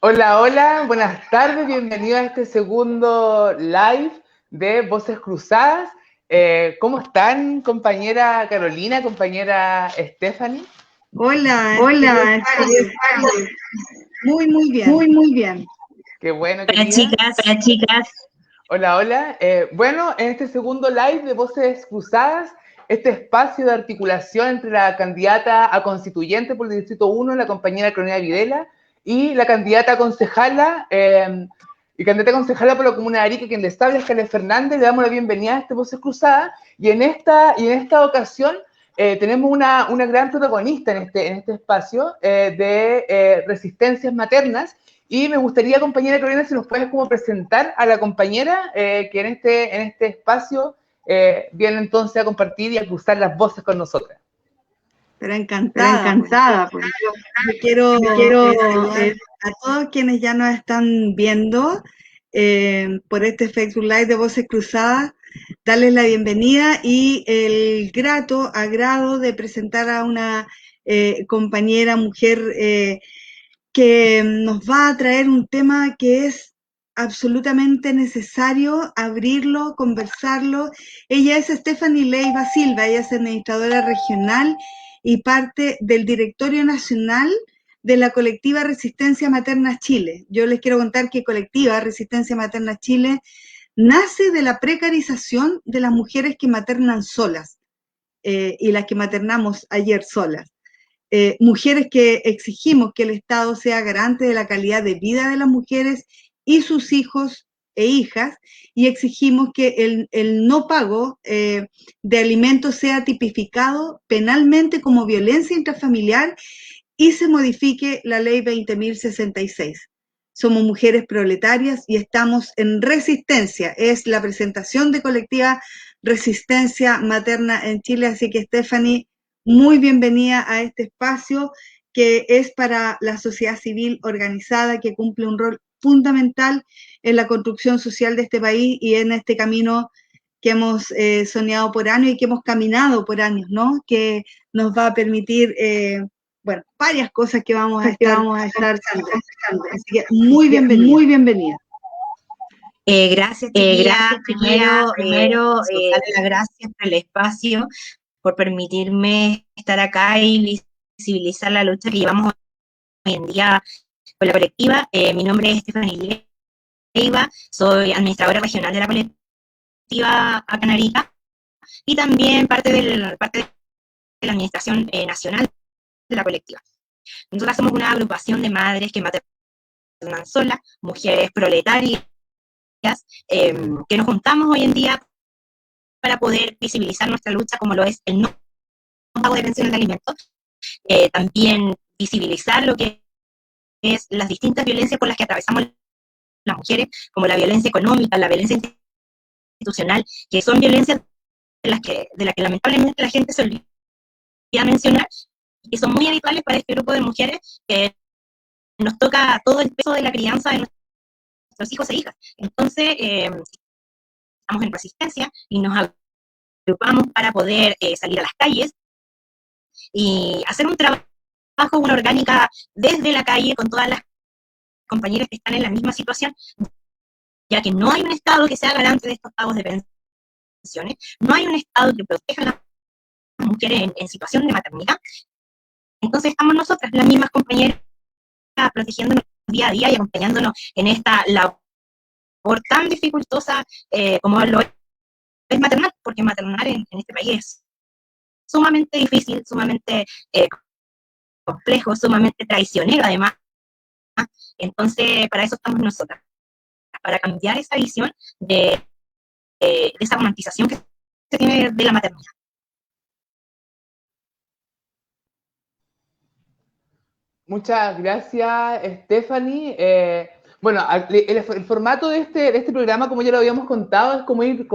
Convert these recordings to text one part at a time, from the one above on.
Hola, hola, buenas tardes, bienvenidos a este segundo live de Voces Cruzadas. ¿Cómo están, compañera Carolina, compañera Stephanie? Hola, Hola, muy bien. muy bien. Qué bueno, Hola chicas, hola chicas. Hola, hola. Bueno, en este segundo live de Voces Cruzadas, este espacio de articulación entre la candidata a constituyente por el Distrito 1, la compañera Carolina Videla, y la candidata a concejala, por la Comuna de Arica, quien les habla es Karen Fernández. Le damos la bienvenida a este Voces Cruzadas, y en esta ocasión tenemos una gran protagonista en este espacio de resistencias maternas. Y me gustaría, compañera Carolina, si nos puedes como presentar a la compañera que en este espacio viene entonces a compartir y a cruzar las voces con nosotras. Pero encantada. Pues. Yo quiero saludar a todos quienes ya nos están viendo por este Facebook Live de Voces Cruzadas, darles la bienvenida y el grato agrado de presentar a una compañera, mujer, que nos va a traer un tema que es absolutamente necesario abrirlo, conversarlo. Ella es Stephanie Leiva Silva, ella es administradora regional y parte del directorio nacional de la colectiva Resistencia Materna Chile. Yo les quiero contar que colectiva Resistencia Materna Chile nace de la precarización de las mujeres que maternan solas y las que maternamos ayer solas. Mujeres que exigimos que el Estado sea garante de la calidad de vida de las mujeres y sus hijos e hijas, y exigimos que el no pago de alimentos sea tipificado penalmente como violencia intrafamiliar y se modifique la ley 20.066. Somos mujeres proletarias y estamos en resistencia. Es la presentación de colectiva Resistencia Materna en Chile, así que Stephanie, muy bienvenida a este espacio que es para la sociedad civil organizada, que cumple un rol fundamental en la construcción social de este país y en este camino que hemos soñado por años y que hemos caminado por años, ¿no? Que nos va a permitir, varias cosas que vamos a estar conversando. Así que muy bienvenida. Gracias, chiquilla. Primero darle las gracias por el espacio, por permitirme estar acá y visibilizar la lucha que llevamos hoy en día con la colectiva. Mi nombre es Stephanie Leiva, soy administradora regional de la colectiva acá en Arica y también parte de la administración nacional de la colectiva. Nosotras somos una agrupación de madres que maternan solas, mujeres proletarias, que nos juntamos hoy en día para poder visibilizar nuestra lucha, como lo es el no pago de pensiones de alimentos, también visibilizar lo que es las distintas violencias por las que atravesamos las mujeres, como la violencia económica, la violencia institucional, que son violencias de las que lamentablemente la gente se olvida mencionar, y que son muy habituales para este grupo de mujeres que nos toca todo el peso de la crianza de nuestros hijos e hijas. Entonces, estamos en resistencia y nos agrupamos para poder salir a las calles y hacer un trabajo, una orgánica desde la calle con todas las compañeras que están en la misma situación, ya que no hay un Estado que sea garante de estos pagos de pensiones, no hay un Estado que proteja a las mujeres en situación de maternidad. Entonces estamos nosotras, las mismas compañeras, protegiéndonos día a día y acompañándonos en esta labor tan dificultosa como lo es maternar, porque maternar en este país es sumamente difícil, sumamente complejo, sumamente traicionero además. Entonces, para eso estamos nosotras, para cambiar esa visión de esa romantización que se tiene de la maternidad. Muchas gracias, Stephanie. Bueno, el formato de este programa, como ya lo habíamos contado, es como ir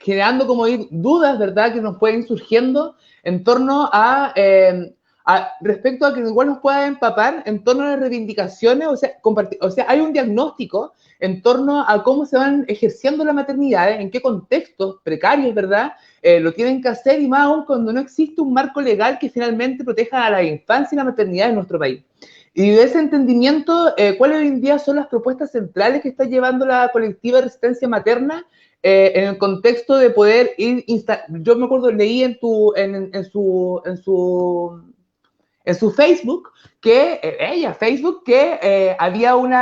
generando dudas, ¿verdad?, que nos pueden ir surgiendo en torno respecto a que igual nos pueda empapar en torno a las reivindicaciones, o sea, hay un diagnóstico en torno a cómo se van ejerciendo las maternidades, en qué contextos precarios, ¿verdad?, lo tienen que hacer, y más aún cuando no existe un marco legal que finalmente proteja a la infancia y la maternidad en nuestro país. Y de ese entendimiento, ¿cuáles hoy en día son las propuestas centrales que está llevando la colectiva de resistencia materna en el contexto de poder ir, yo me acuerdo, leí en su Facebook, que Facebook, que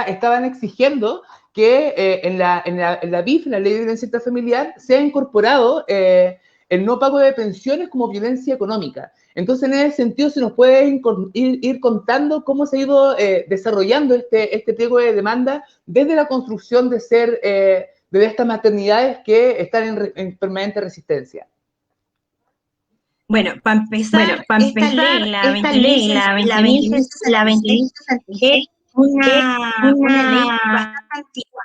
estaban exigiendo que en la BIF, la Ley de Violencia Intrafamiliar, sea incorporado el no pago de pensiones como violencia económica. Entonces, en ese sentido, se nos puede ir contando cómo se ha ido desarrollando este pliego de demanda desde la construcción de estas maternidades que están en permanente resistencia. Bueno, para empezar, esta ley, la 20.066, es una ley bastante antigua.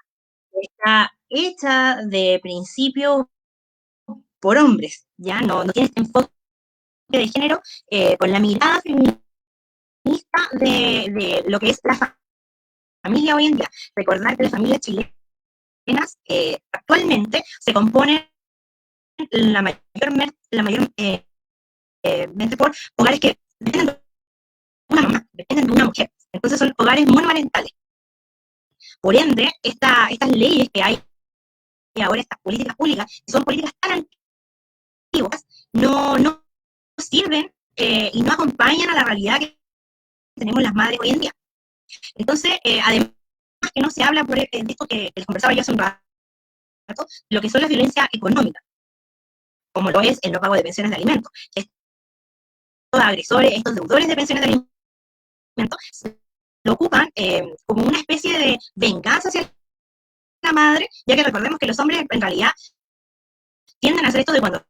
Está hecha de principio por hombres, ya no tiene este enfoque de género, con la mirada feminista de lo que es la familia hoy en día. Recordar que las familias chilenas actualmente se componen la mayor por hogares que dependen de una mamá, dependen de una mujer. Entonces son hogares monomarentales. Por ende, estas leyes que hay ahora, estas políticas públicas, que son políticas tan antiguas, no sirven y no acompañan a la realidad que tenemos las madres hoy en día. Entonces, además que no se habla de esto que les conversaba yo hace un rato, lo que son las violencias económicas, como lo es el no pago de pensiones de alimentos. Estos agresores, estos deudores de pensiones de alimentos, lo ocupan como una especie de venganza hacia la madre, ya que recordemos que los hombres en realidad tienden a hacer esto de cuando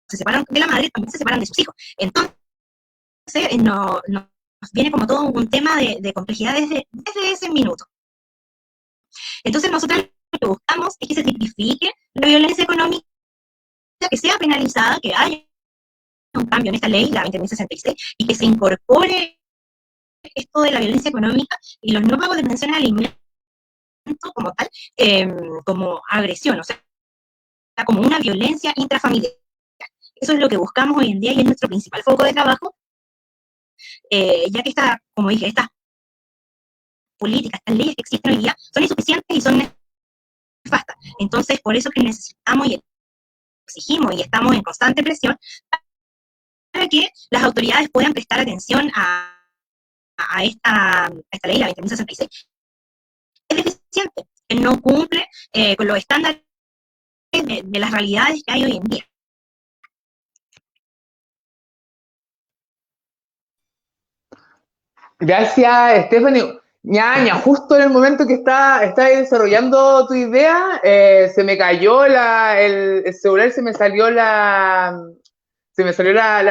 se separan de la madre, también se separan de sus hijos. Entonces, nos viene como todo un tema de complejidad desde ese minuto. Entonces, nosotros lo que buscamos es que se tipifique la violencia económica, que sea penalizada, que haya un cambio en esta ley, la 20.066, y que se incorpore esto de la violencia económica y los no pagos de pensiones de alimentos como tal, como agresión, o sea, como una violencia intrafamiliar. Eso es lo que buscamos hoy en día y es nuestro principal foco de trabajo, ya que como dije, estas políticas, estas leyes que existen hoy día son insuficientes y son nefastas. Entonces, por eso que necesitamos y exigimos y estamos en constante presión para que las autoridades puedan prestar atención a esta ley, la 20.066. Es deficiente, que no cumple con los estándares de las realidades que hay hoy en día. Gracias, Stephanie. Ñaña, justo en el momento que está desarrollando tu idea, se me cayó el celular, se me salió la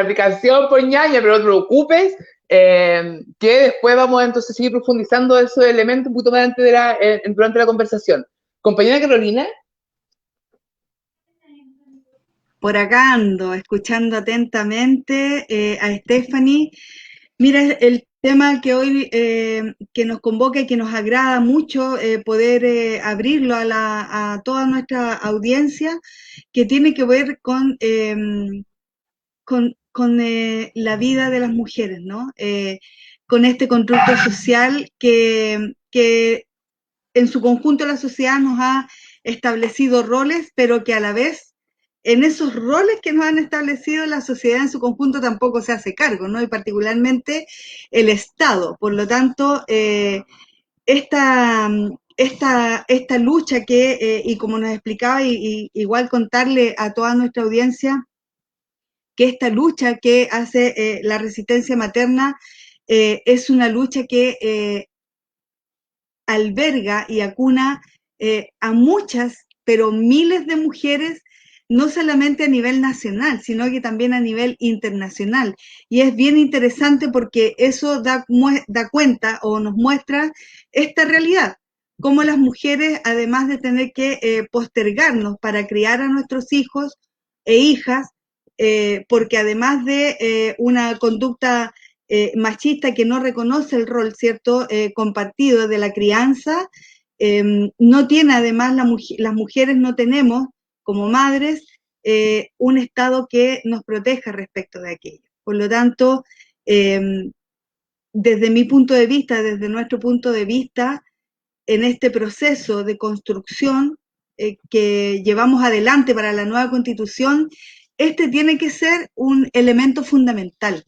aplicación por Ñaña, pero no te preocupes, que después vamos a entonces seguir profundizando esos elementos un poquito más durante la conversación. Compañera Carolina. Por acá ando, escuchando atentamente a Stephanie. Mira, el tema que hoy que nos convoca y que nos agrada mucho poder abrirlo a toda nuestra audiencia, que tiene que ver con la vida de las mujeres, ¿no? Con este constructo social que en su conjunto la sociedad nos ha establecido roles, pero que a la vez en esos roles que nos han establecido la sociedad en su conjunto tampoco se hace cargo, ¿no? Y particularmente el Estado. Por lo tanto, esta lucha y como nos explicaba, igual contarle a toda nuestra audiencia, que esta lucha que hace la resistencia materna es una lucha que alberga y acuna a muchas, pero miles de mujeres, no solamente a nivel nacional, sino que también a nivel internacional. Y es bien interesante porque eso da cuenta o nos muestra esta realidad, cómo las mujeres, además de tener que postergarnos para criar a nuestros hijos e hijas, porque además de una conducta machista que no reconoce el rol, ¿cierto?, compartido de la crianza, no tiene además, las mujeres no tenemos como madres un Estado que nos proteja respecto de aquello. Por lo tanto, desde mi punto de vista, desde nuestro punto de vista, en este proceso de construcción que llevamos adelante para la nueva Constitución, este tiene que ser un elemento fundamental,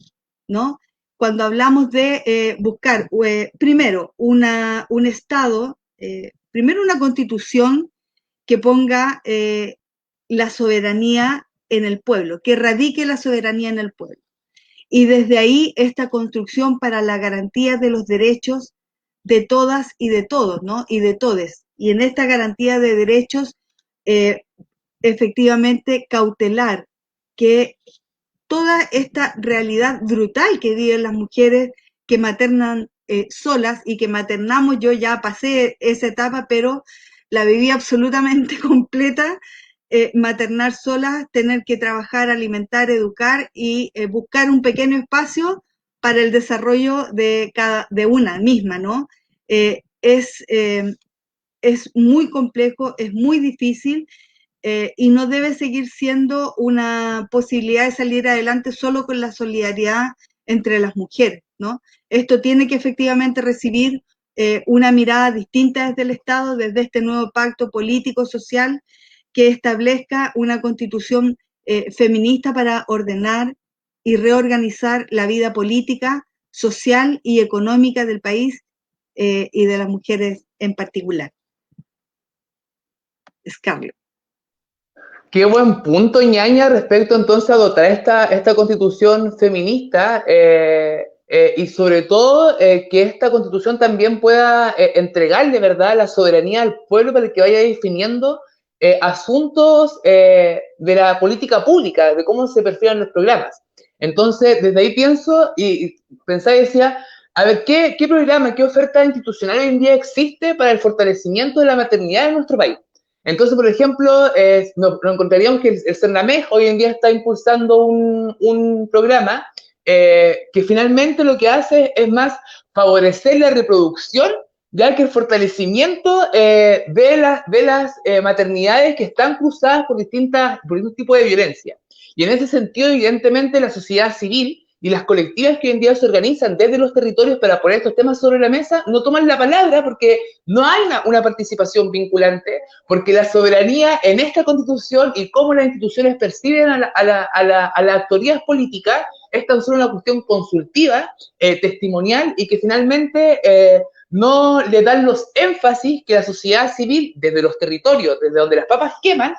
¿no? Cuando hablamos de buscar, primero, un Estado, primero una Constitución que ponga la soberanía en el pueblo, que radique la soberanía en el pueblo. Y desde ahí esta construcción para la garantía de los derechos de todas y de todos, ¿no? Y de todes. Y en esta garantía de derechos, efectivamente, cautelar que toda esta realidad brutal que viven las mujeres que maternan solas y que maternamos, yo ya pasé esa etapa, pero la viví absolutamente completa, maternar solas, tener que trabajar, alimentar, educar y buscar un pequeño espacio para el desarrollo de una misma, ¿no? Es muy complejo, es muy difícil, y no debe seguir siendo una posibilidad de salir adelante solo con la solidaridad entre las mujeres, ¿no? Esto tiene que efectivamente recibir una mirada distinta desde el Estado, desde este nuevo pacto político-social que establezca una constitución feminista para ordenar y reorganizar la vida política, social y económica del país y de las mujeres en particular. Scarlett. Qué buen punto, ñaña, respecto entonces a dotar esta constitución feminista y sobre todo que esta constitución también pueda entregar de verdad la soberanía al pueblo para que vaya definiendo asuntos de la política pública, de cómo se perfilan los programas. Entonces, desde ahí pienso y pensaba y decía, a ver, ¿qué programa, qué oferta institucional hoy en día existe para el fortalecimiento de la maternidad en nuestro país? Entonces, por ejemplo, nos encontraríamos que el CERNAMEJ hoy en día está impulsando un programa que finalmente lo que hace es más favorecer la reproducción, ya que el fortalecimiento de las maternidades que están cruzadas por distintos tipos de violencia. Y en ese sentido, evidentemente, la sociedad civil y las colectivas que hoy en día se organizan desde los territorios para poner estos temas sobre la mesa no toman la palabra porque no hay una participación vinculante, porque la soberanía en esta constitución y cómo las instituciones perciben a las autoridades políticas es tan solo una cuestión consultiva, testimonial, y que finalmente no le dan los énfasis que la sociedad civil, desde los territorios, desde donde las papas queman,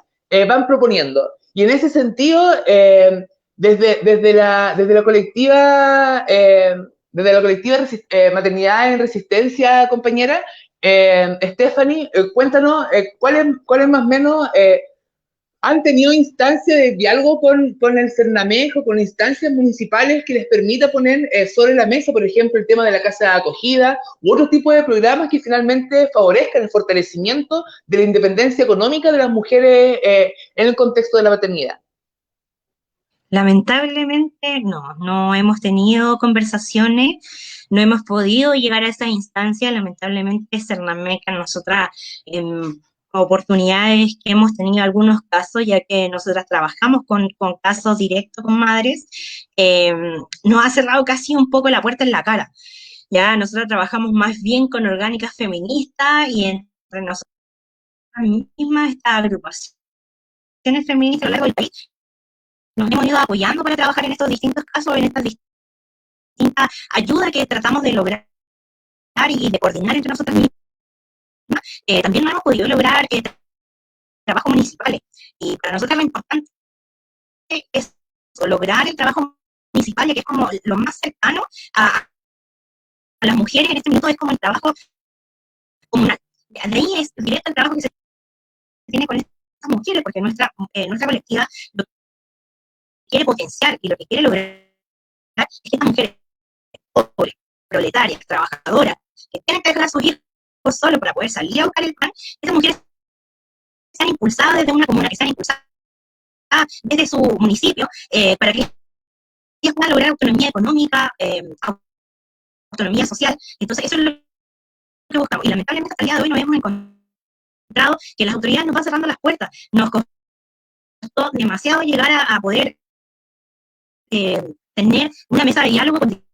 van proponiendo. Y en ese sentido, desde la colectiva Maternidad en Resistencia, compañera, Stephanie, cuéntanos cuáles más o menos han tenido instancias de diálogo con el CERNAMEJ o con instancias municipales que les permita poner sobre la mesa, por ejemplo, el tema de la casa de acogida u otro tipo de programas que finalmente favorezcan el fortalecimiento de la independencia económica de las mujeres en el contexto de la maternidad. Lamentablemente no hemos tenido conversaciones, no hemos podido llegar a esa instancia. Lamentablemente CERNAMEJ, nosotras oportunidades que hemos tenido algunos casos, ya que nosotras trabajamos con casos directos con madres, nos ha cerrado casi un poco la puerta en la cara. Ya nosotros trabajamos más bien con orgánicas feministas y entre nosotras mismas, estas agrupaciones feministas a lo largo del país, nos hemos ido apoyando para trabajar en estos distintos casos, en estas distintas ayudas que tratamos de lograr y de coordinar entre nosotras mismas. También no hemos podido lograr trabajos municipales. Y para nosotros lo importante es lograr el trabajo municipal, ya que es como lo más cercano a las mujeres en este minuto, es como el trabajo comunal. De ahí es directo el trabajo que se tiene con estas mujeres, porque nuestra colectiva lo que quiere potenciar y lo que quiere lograr es que estas mujeres pobres, proletarias, trabajadoras, que tienen que dejar a sus hijos solo para poder salir a buscar el pan, esas mujeres sean impulsadas desde una comuna, que sean impulsadas desde su municipio, para que ellas puedan lograr autonomía económica, autonomía social. Entonces eso es lo que buscamos. Y lamentablemente hasta el día de hoy nos hemos encontrado que las autoridades nos van cerrando las puertas. Nos costó demasiado llegar a poder tener una mesa de diálogo con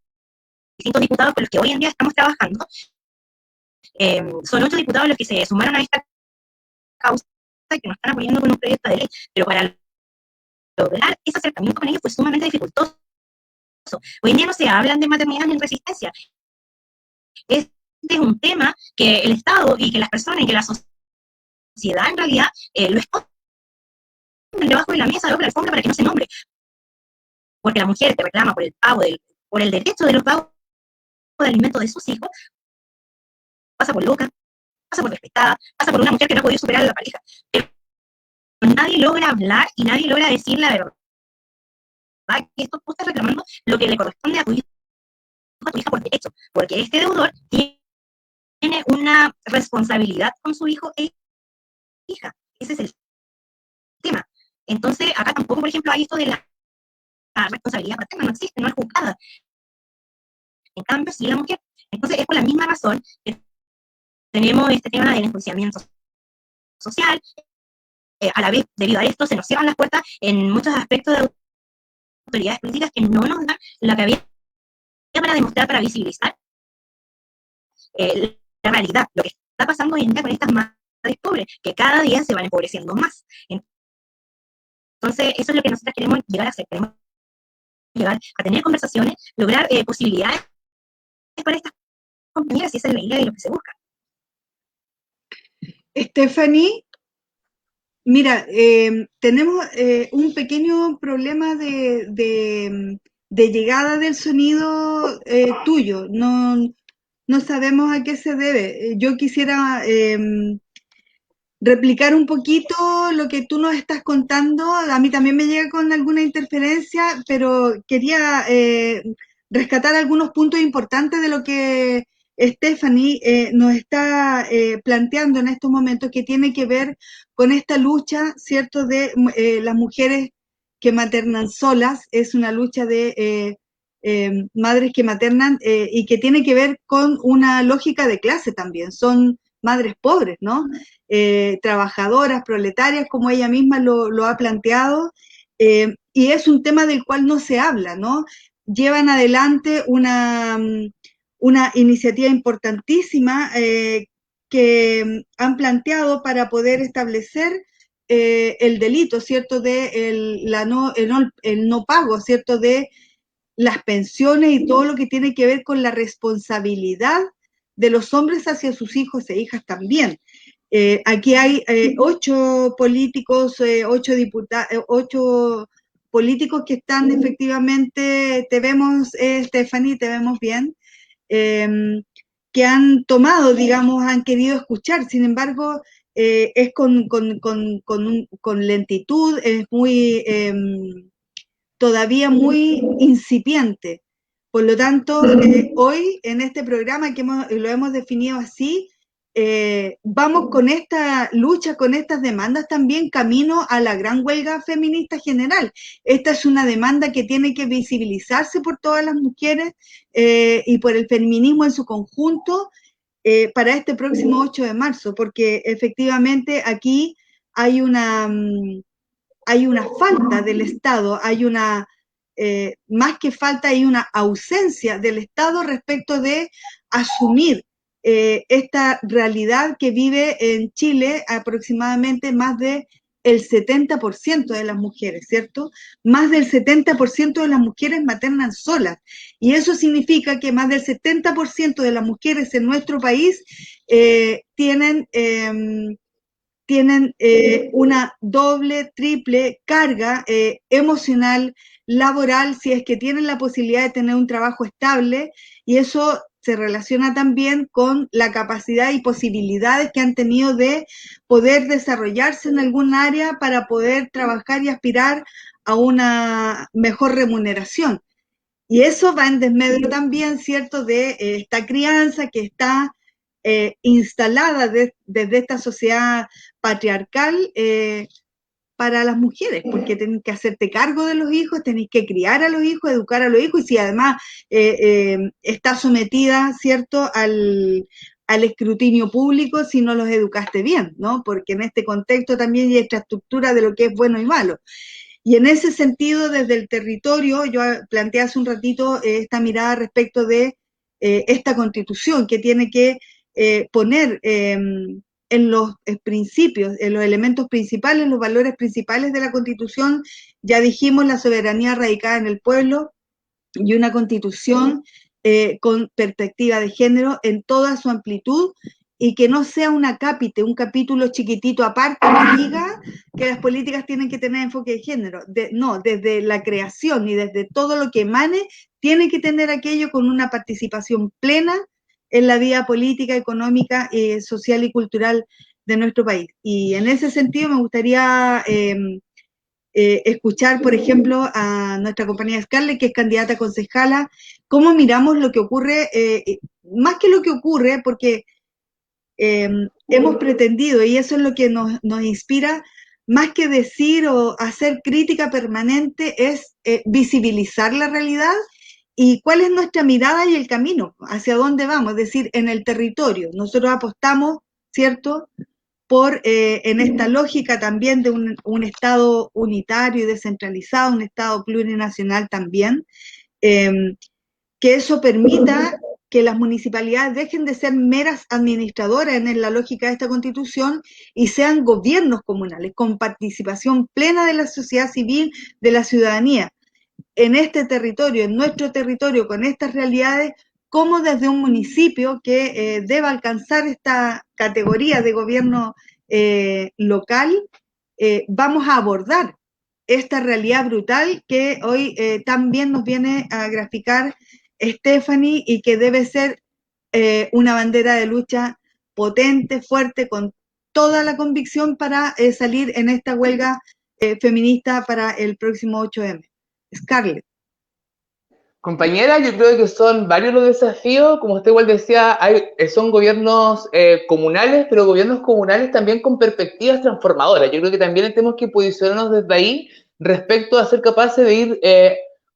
distintos diputados con los que hoy en día estamos trabajando. Son 8 diputados los que se sumaron a esta causa que nos están apoyando con un proyecto de ley, pero para lograr ese acercamiento con ellos fue sumamente dificultoso. Hoy en día no se hablan de maternidad en resistencia. Este es un tema que el Estado y que las personas y que la sociedad en realidad lo esconden debajo de la mesa, debajo de la alfombra para que no se nombre. Porque la mujer te reclama por el pago, por el derecho de los pagos de alimentos de sus hijos, pasa por loca, pasa por respetada, pasa por una mujer que no ha podido superar a la pareja. Pero nadie logra hablar y nadie logra decir la verdad. Que esto tú estás reclamando lo que le corresponde a tu hijo, a tu hija por derecho, porque este deudor tiene una responsabilidad con su hijo e hija. Ese es el tema. Entonces, acá tampoco, por ejemplo, hay esto de la responsabilidad paterna, no existe, no es juzgada. En cambio, sí la mujer. Entonces, es por la misma razón que tenemos este tema del enjuiciamiento social. A la vez, debido a esto, se nos cierran las puertas en muchos aspectos de autoridades políticas que no nos dan la cabida para demostrar, para visibilizar la realidad, lo que está pasando hoy en día con estas madres pobres, que cada día se van empobreciendo más. Entonces, eso es lo que nosotros queremos llegar a hacer, queremos llegar a tener conversaciones, lograr posibilidades para estas compañeras, y esa es la idea de lo que se busca. Stephanie, mira, tenemos un pequeño problema de llegada del sonido tuyo. No sabemos a qué se debe. Yo quisiera replicar un poquito lo que tú nos estás contando. A mí también me llega con alguna interferencia, pero quería rescatar algunos puntos importantes de lo que Stephanie nos está planteando en estos momentos, que tiene que ver con esta lucha, ¿cierto?, de las mujeres que maternan solas. Es una lucha de madres que maternan y que tiene que ver con una lógica de clase también. Son madres pobres, ¿no? Trabajadoras, proletarias, como ella misma lo ha planteado, y es un tema del cual no se habla, ¿no? Llevan adelante una iniciativa importantísima que han planteado para poder establecer el delito, ¿cierto?, de el no pago, ¿cierto?, de las pensiones y todo lo que tiene que ver con la responsabilidad de los hombres hacia sus hijos e hijas también. Aquí hay 8 políticos, 8 diputados, 8 políticos que están efectivamente, te vemos, Stephanie, te vemos bien, que han tomado, digamos, han querido escuchar. Sin embargo, es con lentitud, es muy, todavía muy incipiente. Por lo tanto, hoy en este programa que lo hemos definido así, vamos con esta lucha, con estas demandas también camino a la gran huelga feminista general. Esta es una demanda que tiene que visibilizarse por todas las mujeres y por el feminismo en su conjunto para este próximo 8 de marzo, porque efectivamente aquí hay una falta del Estado, hay una, más que falta, hay una ausencia del Estado respecto de asumir esta realidad que vive en Chile aproximadamente más de el 70% de las mujeres, ¿cierto? Más del 70% de las mujeres maternan solas. Y eso significa que más del 70% de las mujeres en nuestro país tienen una doble, triple carga emocional, laboral, si es que tienen la posibilidad de tener un trabajo estable, y eso se relaciona también con la capacidad y posibilidades que han tenido de poder desarrollarse en algún área para poder trabajar y aspirar a una mejor remuneración. Y eso va en desmedro también, ¿cierto?, de esta crianza que está instalada desde esta sociedad patriarcal para las mujeres, porque tenés que hacerte cargo de los hijos, tenés que criar a los hijos, educar a los hijos, y si además está sometida, ¿cierto?, al escrutinio público si no los educaste bien, ¿no? Porque en este contexto también hay esta estructura de lo que es bueno y malo. Y en ese sentido, desde el territorio, yo planteé hace un ratito esta mirada respecto de esta Constitución, que tiene que poner en los principios, en los elementos principales, los valores principales de la Constitución. Ya dijimos, la soberanía radicada en el pueblo y una Constitución con perspectiva de género en toda su amplitud, y que no sea un capítulo chiquitito aparte que diga que las políticas tienen que tener enfoque de género. No, desde la creación y desde todo lo que emane, tiene que tener aquello con una participación plena en la vida política, económica, social y cultural de nuestro país. Y en ese sentido me gustaría escuchar, por ejemplo, a nuestra compañera Scarlett, que es candidata a concejala, cómo miramos lo que ocurre, más que lo que ocurre, porque hemos pretendido, y eso es lo que nos inspira, más que decir o hacer crítica permanente, es visibilizar la realidad y cuál es nuestra mirada y el camino, hacia dónde vamos, es decir, en el territorio. Nosotros apostamos, ¿cierto?, por, en esta lógica también de un Estado unitario y descentralizado, un Estado plurinacional también, que eso permita que las municipalidades dejen de ser meras administradoras en la lógica de esta Constitución y sean gobiernos comunales con participación plena de la sociedad civil, de la ciudadanía. En este territorio, en nuestro territorio, con estas realidades, cómo desde un municipio que deba alcanzar esta categoría de gobierno local, vamos a abordar esta realidad brutal que hoy también nos viene a graficar Stephanie, y que debe ser una bandera de lucha potente, fuerte, con toda la convicción para salir en esta huelga feminista para el próximo 8M. Scarlett. Compañera, yo creo que son varios los desafíos, como usted igual decía, son gobiernos comunales, pero gobiernos comunales también con perspectivas transformadoras. Yo creo que también tenemos que posicionarnos desde ahí respecto a ser capaces de ir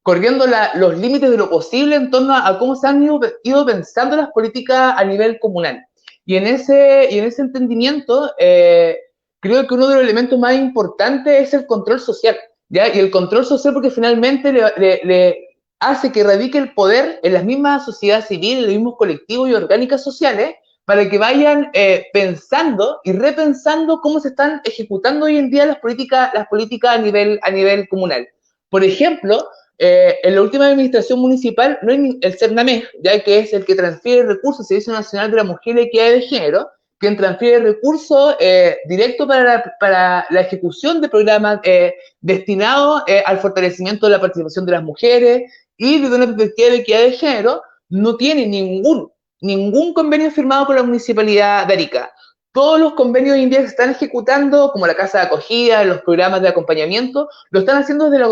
corriendo los límites de lo posible en torno a cómo se han ido pensando las políticas a nivel comunal. Y en ese entendimiento, creo que uno de los elementos más importantes es el control social, ¿ya? Y el control social, porque finalmente le hace que radique el poder en las mismas sociedades civiles, en los mismos colectivos y orgánicas sociales, para que vayan pensando y repensando cómo se están ejecutando hoy en día las políticas a nivel comunal. Por ejemplo, en la última administración municipal, no hay el CERNAMEG, ya que es el que transfiere recursos al Servicio Nacional de la Mujer y Equidad de Género, quien transfiere recursos directos para la ejecución de programas destinados al fortalecimiento de la participación de las mujeres, y desde una perspectiva de equidad de género, no tiene ningún convenio firmado con la Municipalidad de Arica. Todos los convenios hoy en día que se están ejecutando, como la casa de acogida, los programas de acompañamiento, lo están haciendo desde la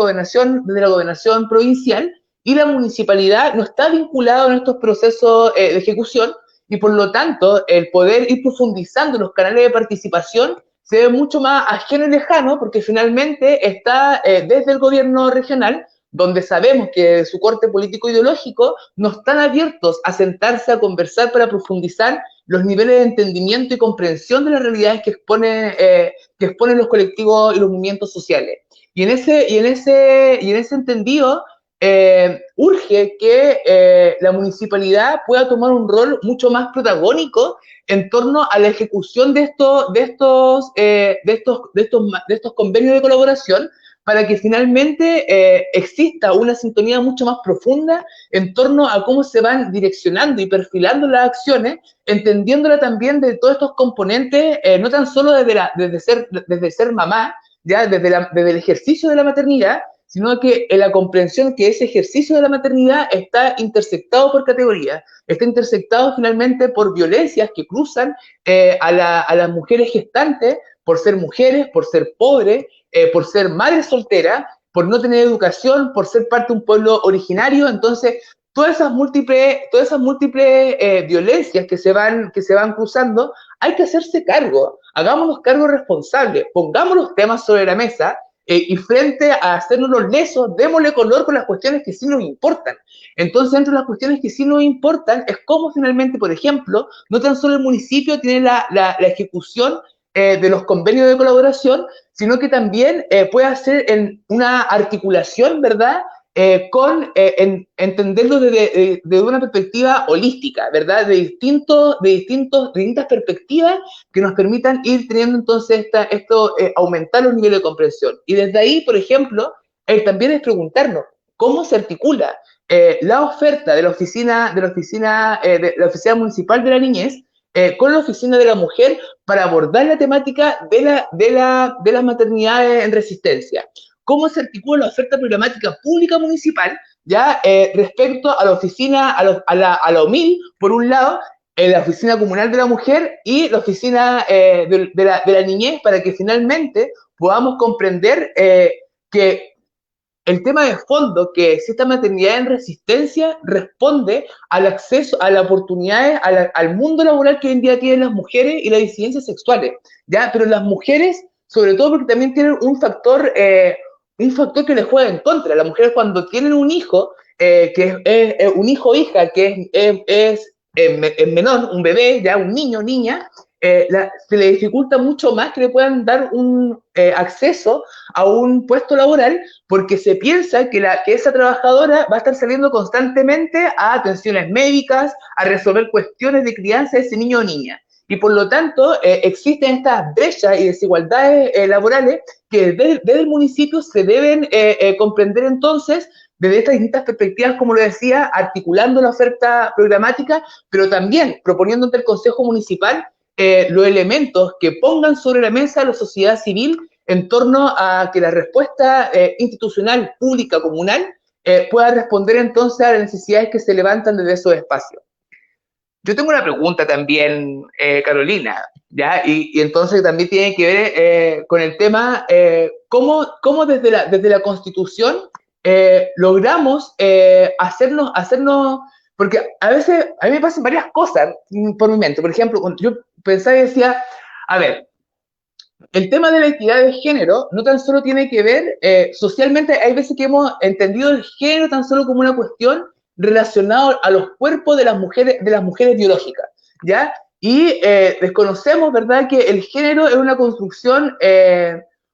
gobernación provincial, y la municipalidad no está vinculada en estos procesos de ejecución, y por lo tanto el poder ir profundizando los canales de participación se ve mucho más ajeno y lejano, porque finalmente está desde el gobierno regional, donde sabemos que de su corte político-ideológico no están abiertos a sentarse a conversar para profundizar los niveles de entendimiento y comprensión de las realidades que exponen los colectivos y los movimientos sociales. Y en ese entendido, urge que la municipalidad pueda tomar un rol mucho más protagónico en torno a la ejecución de estos convenios de colaboración, para que finalmente exista una sintonía mucho más profunda en torno a cómo se van direccionando y perfilando las acciones, entendiéndola también de todos estos componentes, no tan solo desde ser mamá, ya desde el ejercicio de la maternidad, sino que en la comprensión que ese ejercicio de la maternidad está intersectado por categorías, está intersectado finalmente por violencias que cruzan a las mujeres gestantes, por ser mujeres, por ser pobres, por ser madres solteras, por no tener educación, por ser parte de un pueblo originario. Entonces, todas esas múltiples violencias que se van cruzando, hay que hacerse cargo, hagámonos cargo responsables, pongamos los temas sobre la mesa, y frente a hacernos los lesos, démosle color con las cuestiones que sí nos importan. Entonces, entre las cuestiones que sí nos importan es cómo finalmente, por ejemplo, no tan solo el municipio tiene la ejecución de los convenios de colaboración, sino que también puede hacer una articulación, ¿verdad?, entenderlo desde una perspectiva holística, ¿verdad? De distintas perspectivas que nos permitan ir teniendo entonces aumentar los niveles de comprensión. Y desde ahí, por ejemplo, también es preguntarnos cómo se articula la oferta de la oficina municipal de la niñez con la oficina de la mujer para abordar la temática de las maternidades en resistencia. Cómo se articula la oferta programática pública municipal, ya respecto a la oficina, a la OMIL, por un lado, la oficina comunal de la mujer y la oficina de la niñez, para que finalmente podamos comprender que el tema de fondo, que exista maternidad en resistencia, responde al acceso, a las oportunidades, al mundo laboral que hoy en día tienen las mujeres y las disidencias sexuales, ¿ya? Pero las mujeres, sobre todo porque también tienen un factor que les juega en contra. Las mujeres cuando tienen un hijo, que es un hijo o hija, que es menor, un bebé, ya un niño o niña, se le dificulta mucho más que le puedan dar un acceso a un puesto laboral, porque se piensa que esa trabajadora va a estar saliendo constantemente a atenciones médicas, a resolver cuestiones de crianza de ese niño o niña. Y por lo tanto, existen estas brechas y desigualdades laborales que desde el municipio se deben comprender entonces desde estas distintas perspectivas, como lo decía, articulando la oferta programática, pero también proponiendo ante el Consejo Municipal los elementos que pongan sobre la mesa la sociedad civil en torno a que la respuesta institucional, pública, comunal, pueda responder entonces a las necesidades que se levantan desde esos espacios. Yo tengo una pregunta también, Carolina, ¿ya? Y entonces también tiene que ver con el tema, ¿cómo desde la Constitución logramos hacernos, porque a veces a mí me pasan varias cosas por mi mente. Por ejemplo, cuando yo pensaba y decía, a ver, el tema de la equidad de género no tan solo tiene que ver, socialmente hay veces que hemos entendido el género tan solo como una cuestión relacionada a los cuerpos de las mujeres biológicas, ¿ya? Y desconocemos, ¿verdad?, que el género es una construcción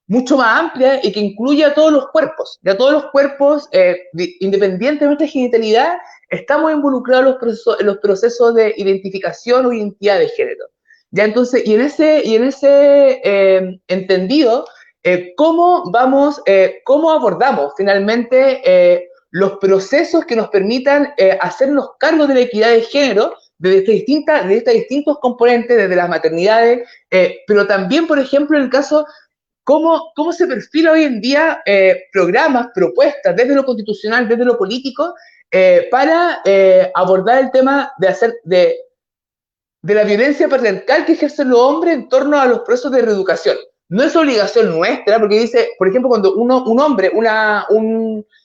mucho más amplia y que incluye a todos los cuerpos, ya todos los cuerpos, independientemente de nuestra genitalidad, estamos involucrados en los procesos de identificación o identidad de género. Ya entonces, y en ese entendido, ¿cómo abordamos finalmente los procesos que nos permitan hacernos cargo de la equidad de género desde estos distintos componentes, desde las maternidades, pero también, por ejemplo, en el caso, ¿cómo se perfila hoy en día programas, propuestas, desde lo constitucional, desde lo político, para abordar el tema de la violencia patriarcal que ejercen los hombres en torno a los procesos de reeducación? No es obligación nuestra, porque dice, por ejemplo, cuando un hombre,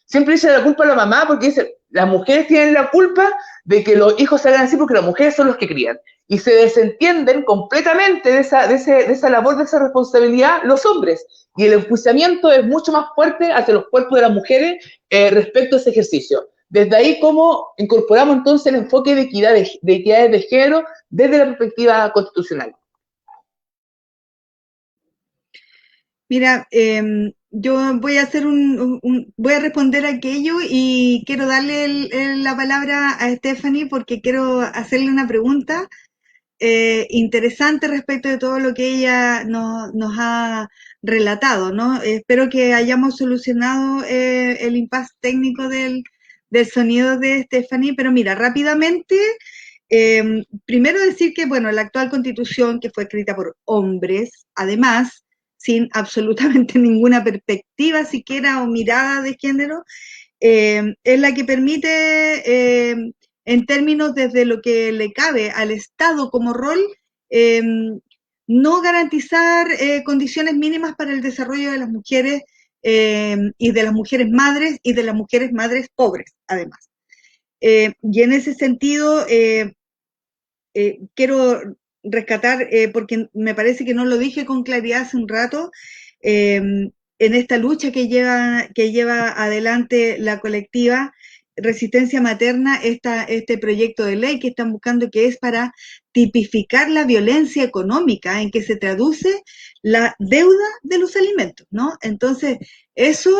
siempre echa la culpa a la mamá, porque dice, las mujeres tienen la culpa de que los hijos salgan así porque las mujeres son los que crían. Y se desentienden completamente de esa labor, de esa responsabilidad, los hombres. Y el enjuiciamiento es mucho más fuerte hacia los cuerpos de las mujeres respecto a ese ejercicio. Desde ahí, ¿cómo incorporamos entonces el enfoque de equidades de género desde la perspectiva constitucional? Mira, yo voy a hacer voy a responder aquello y quiero darle la palabra a Stephanie porque quiero hacerle una pregunta interesante respecto de todo lo que ella nos ha relatado, ¿no? Espero que hayamos solucionado el impasse técnico del sonido de Stephanie, pero mira, rápidamente, primero decir que, bueno, la actual Constitución, que fue escrita por hombres, además, sin absolutamente ninguna perspectiva siquiera o mirada de género, es la que permite, en términos desde lo que le cabe al Estado como rol, no garantizar condiciones mínimas para el desarrollo de las mujeres y de las mujeres madres y de las mujeres madres pobres, además. Y en ese sentido, quiero rescatar, porque me parece que no lo dije con claridad hace un rato, en esta lucha que lleva adelante la colectiva Resistencia Materna, este proyecto de ley que están buscando, que es para tipificar la violencia económica en que se traduce la deuda de los alimentos, ¿no? Entonces, eso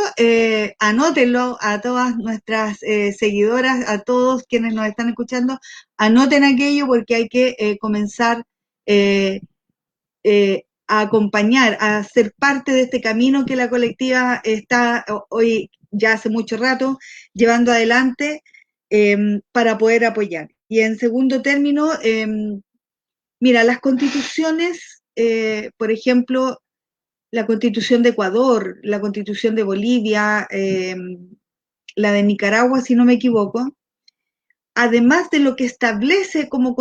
anótenlo a todas nuestras seguidoras, a todos quienes nos están escuchando, anoten aquello porque hay que comenzar a acompañar, a ser parte de este camino que la colectiva está hoy, ya hace mucho rato, llevando adelante para poder apoyar. Y en segundo término, mira, las constituciones, por ejemplo, la constitución de Ecuador, la constitución de Bolivia, la de Nicaragua, si no me equivoco, además de lo que establece como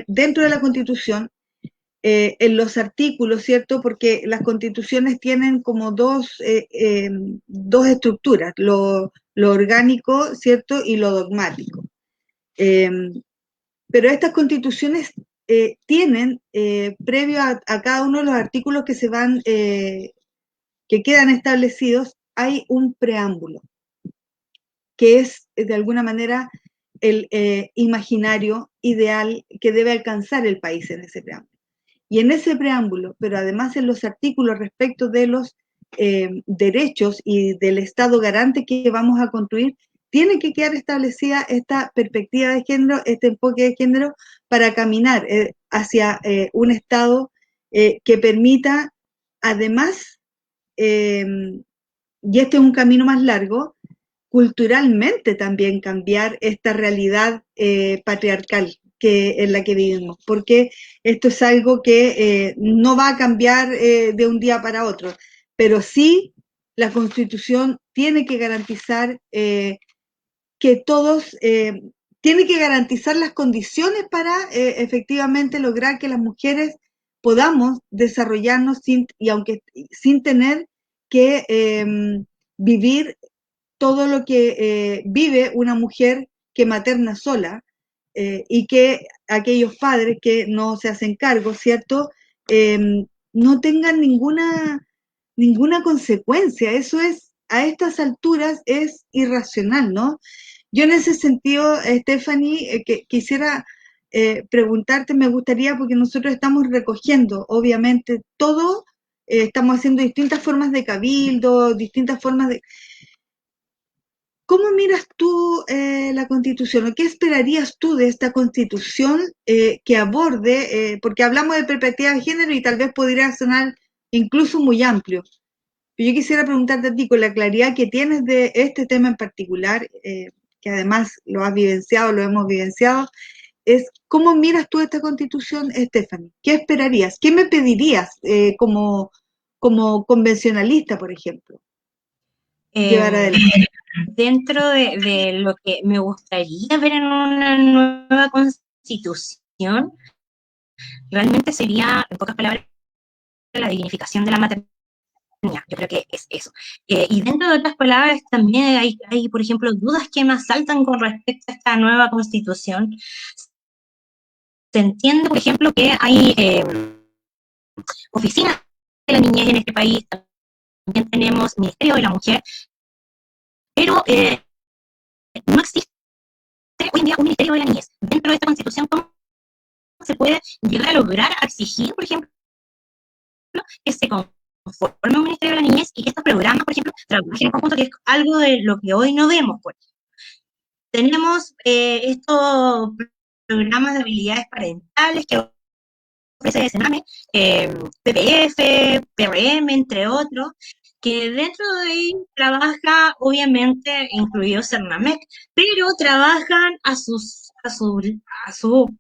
dentro de la constitución, en los artículos, ¿cierto? Porque las constituciones tienen como dos estructuras, lo orgánico, ¿cierto? Y lo dogmático. Pero estas constituciones tienen, previo a cada uno de los artículos que se van, que quedan establecidos, hay un preámbulo, que es de alguna manera el imaginario ideal que debe alcanzar el país en ese preámbulo. Y en ese preámbulo, pero además en los artículos respecto de los derechos y del Estado garante que vamos a construir, tiene que quedar establecida esta perspectiva de género, este enfoque de género, para caminar hacia un Estado que permita, además, y este es un camino más largo, culturalmente también cambiar esta realidad patriarcal en la que vivimos, porque esto es algo que no va a cambiar de un día para otro, pero sí la Constitución tiene que garantizar que todos, tiene que garantizar las condiciones para efectivamente lograr que las mujeres podamos desarrollarnos sin tener que vivir todo lo que vive una mujer que materna sola, y que aquellos padres que no se hacen cargo, ¿cierto? No tengan ninguna consecuencia. Eso es, a estas alturas, es irracional, ¿no? Yo en ese sentido, Stephanie, que quisiera preguntarte, me gustaría, porque nosotros estamos recogiendo, obviamente, todo, estamos haciendo distintas formas de cabildo, distintas formas de... ¿Cómo miras tú la Constitución o qué esperarías tú de esta Constitución que aborde, porque hablamos de perspectiva de género y tal vez podría sonar incluso muy amplio? Pero yo quisiera preguntarte a ti, con la claridad que tienes de este tema en particular, que además lo has vivenciado, lo hemos vivenciado, es ¿cómo miras tú esta Constitución, Stephanie? ¿Qué esperarías? ¿Qué me pedirías como convencionalista, por ejemplo, llevar adelante? Dentro de lo que me gustaría ver en una nueva constitución, realmente sería, en pocas palabras, la dignificación de la maternidad. Yo creo que es eso. Y dentro de otras palabras, también hay, por ejemplo, dudas que me asaltan con respecto a esta nueva constitución. Se entiende, por ejemplo, que hay oficinas de la niñez en este país, también tenemos Ministerio de la Mujer, pero no existe hoy en día un Ministerio de la Niñez. Dentro de esta constitución, ¿cómo se puede llegar a lograr a exigir, por ejemplo, que se conforme un Ministerio de la Niñez y que estos programas, por ejemplo, trabajen en conjunto, que es algo de lo que hoy no vemos? Pues. Tenemos estos programas de habilidades parentales que ofrece Sename, PPF, PRM, entre otros, que dentro de ahí trabaja, obviamente, incluido Cernamec, pero trabajan a su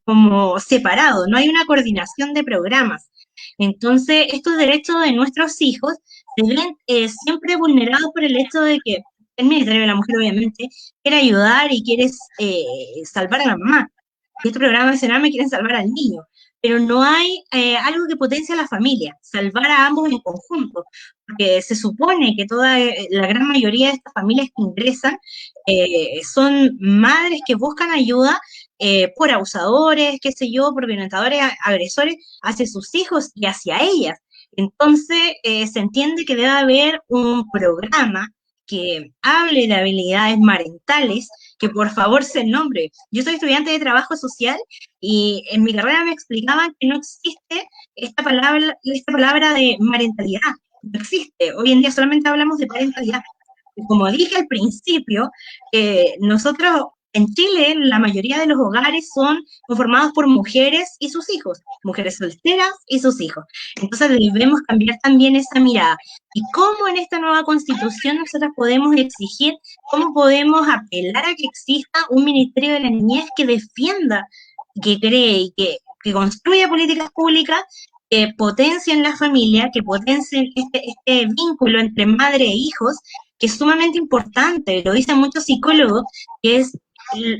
como separado, no hay una coordinación de programas. Entonces, estos derechos de nuestros hijos se ven siempre vulnerados por el hecho de que el Ministerio de la Mujer, obviamente, quiere ayudar y quiere salvar a la mamá. Y este programa de Sename quieren salvar al niño, pero no hay algo que potencie a la familia, salvar a ambos en conjunto, porque se supone que toda la gran mayoría de estas familias que ingresan son madres que buscan ayuda por abusadores, qué sé yo, por violentadores, agresores, hacia sus hijos y hacia ellas. Entonces, se entiende que debe haber un programa que hable de habilidades parentales que por favor se nombre. Yo soy estudiante de trabajo social y en mi carrera me explicaban que no existe esta palabra de parentalidad, no existe. Hoy en día solamente hablamos de parentalidad. Como dije al principio, nosotros en Chile la mayoría de los hogares son conformados por mujeres y sus hijos, mujeres solteras y sus hijos. Entonces debemos cambiar también esa mirada. ¿Y cómo en esta nueva constitución nosotros podemos exigir, cómo podemos apelar a que exista un Ministerio de la Niñez que defienda, que cree y que construya políticas públicas que potencien la familia, que potencien este vínculo entre madre e hijos, que es sumamente importante, lo dicen muchos psicólogos, que es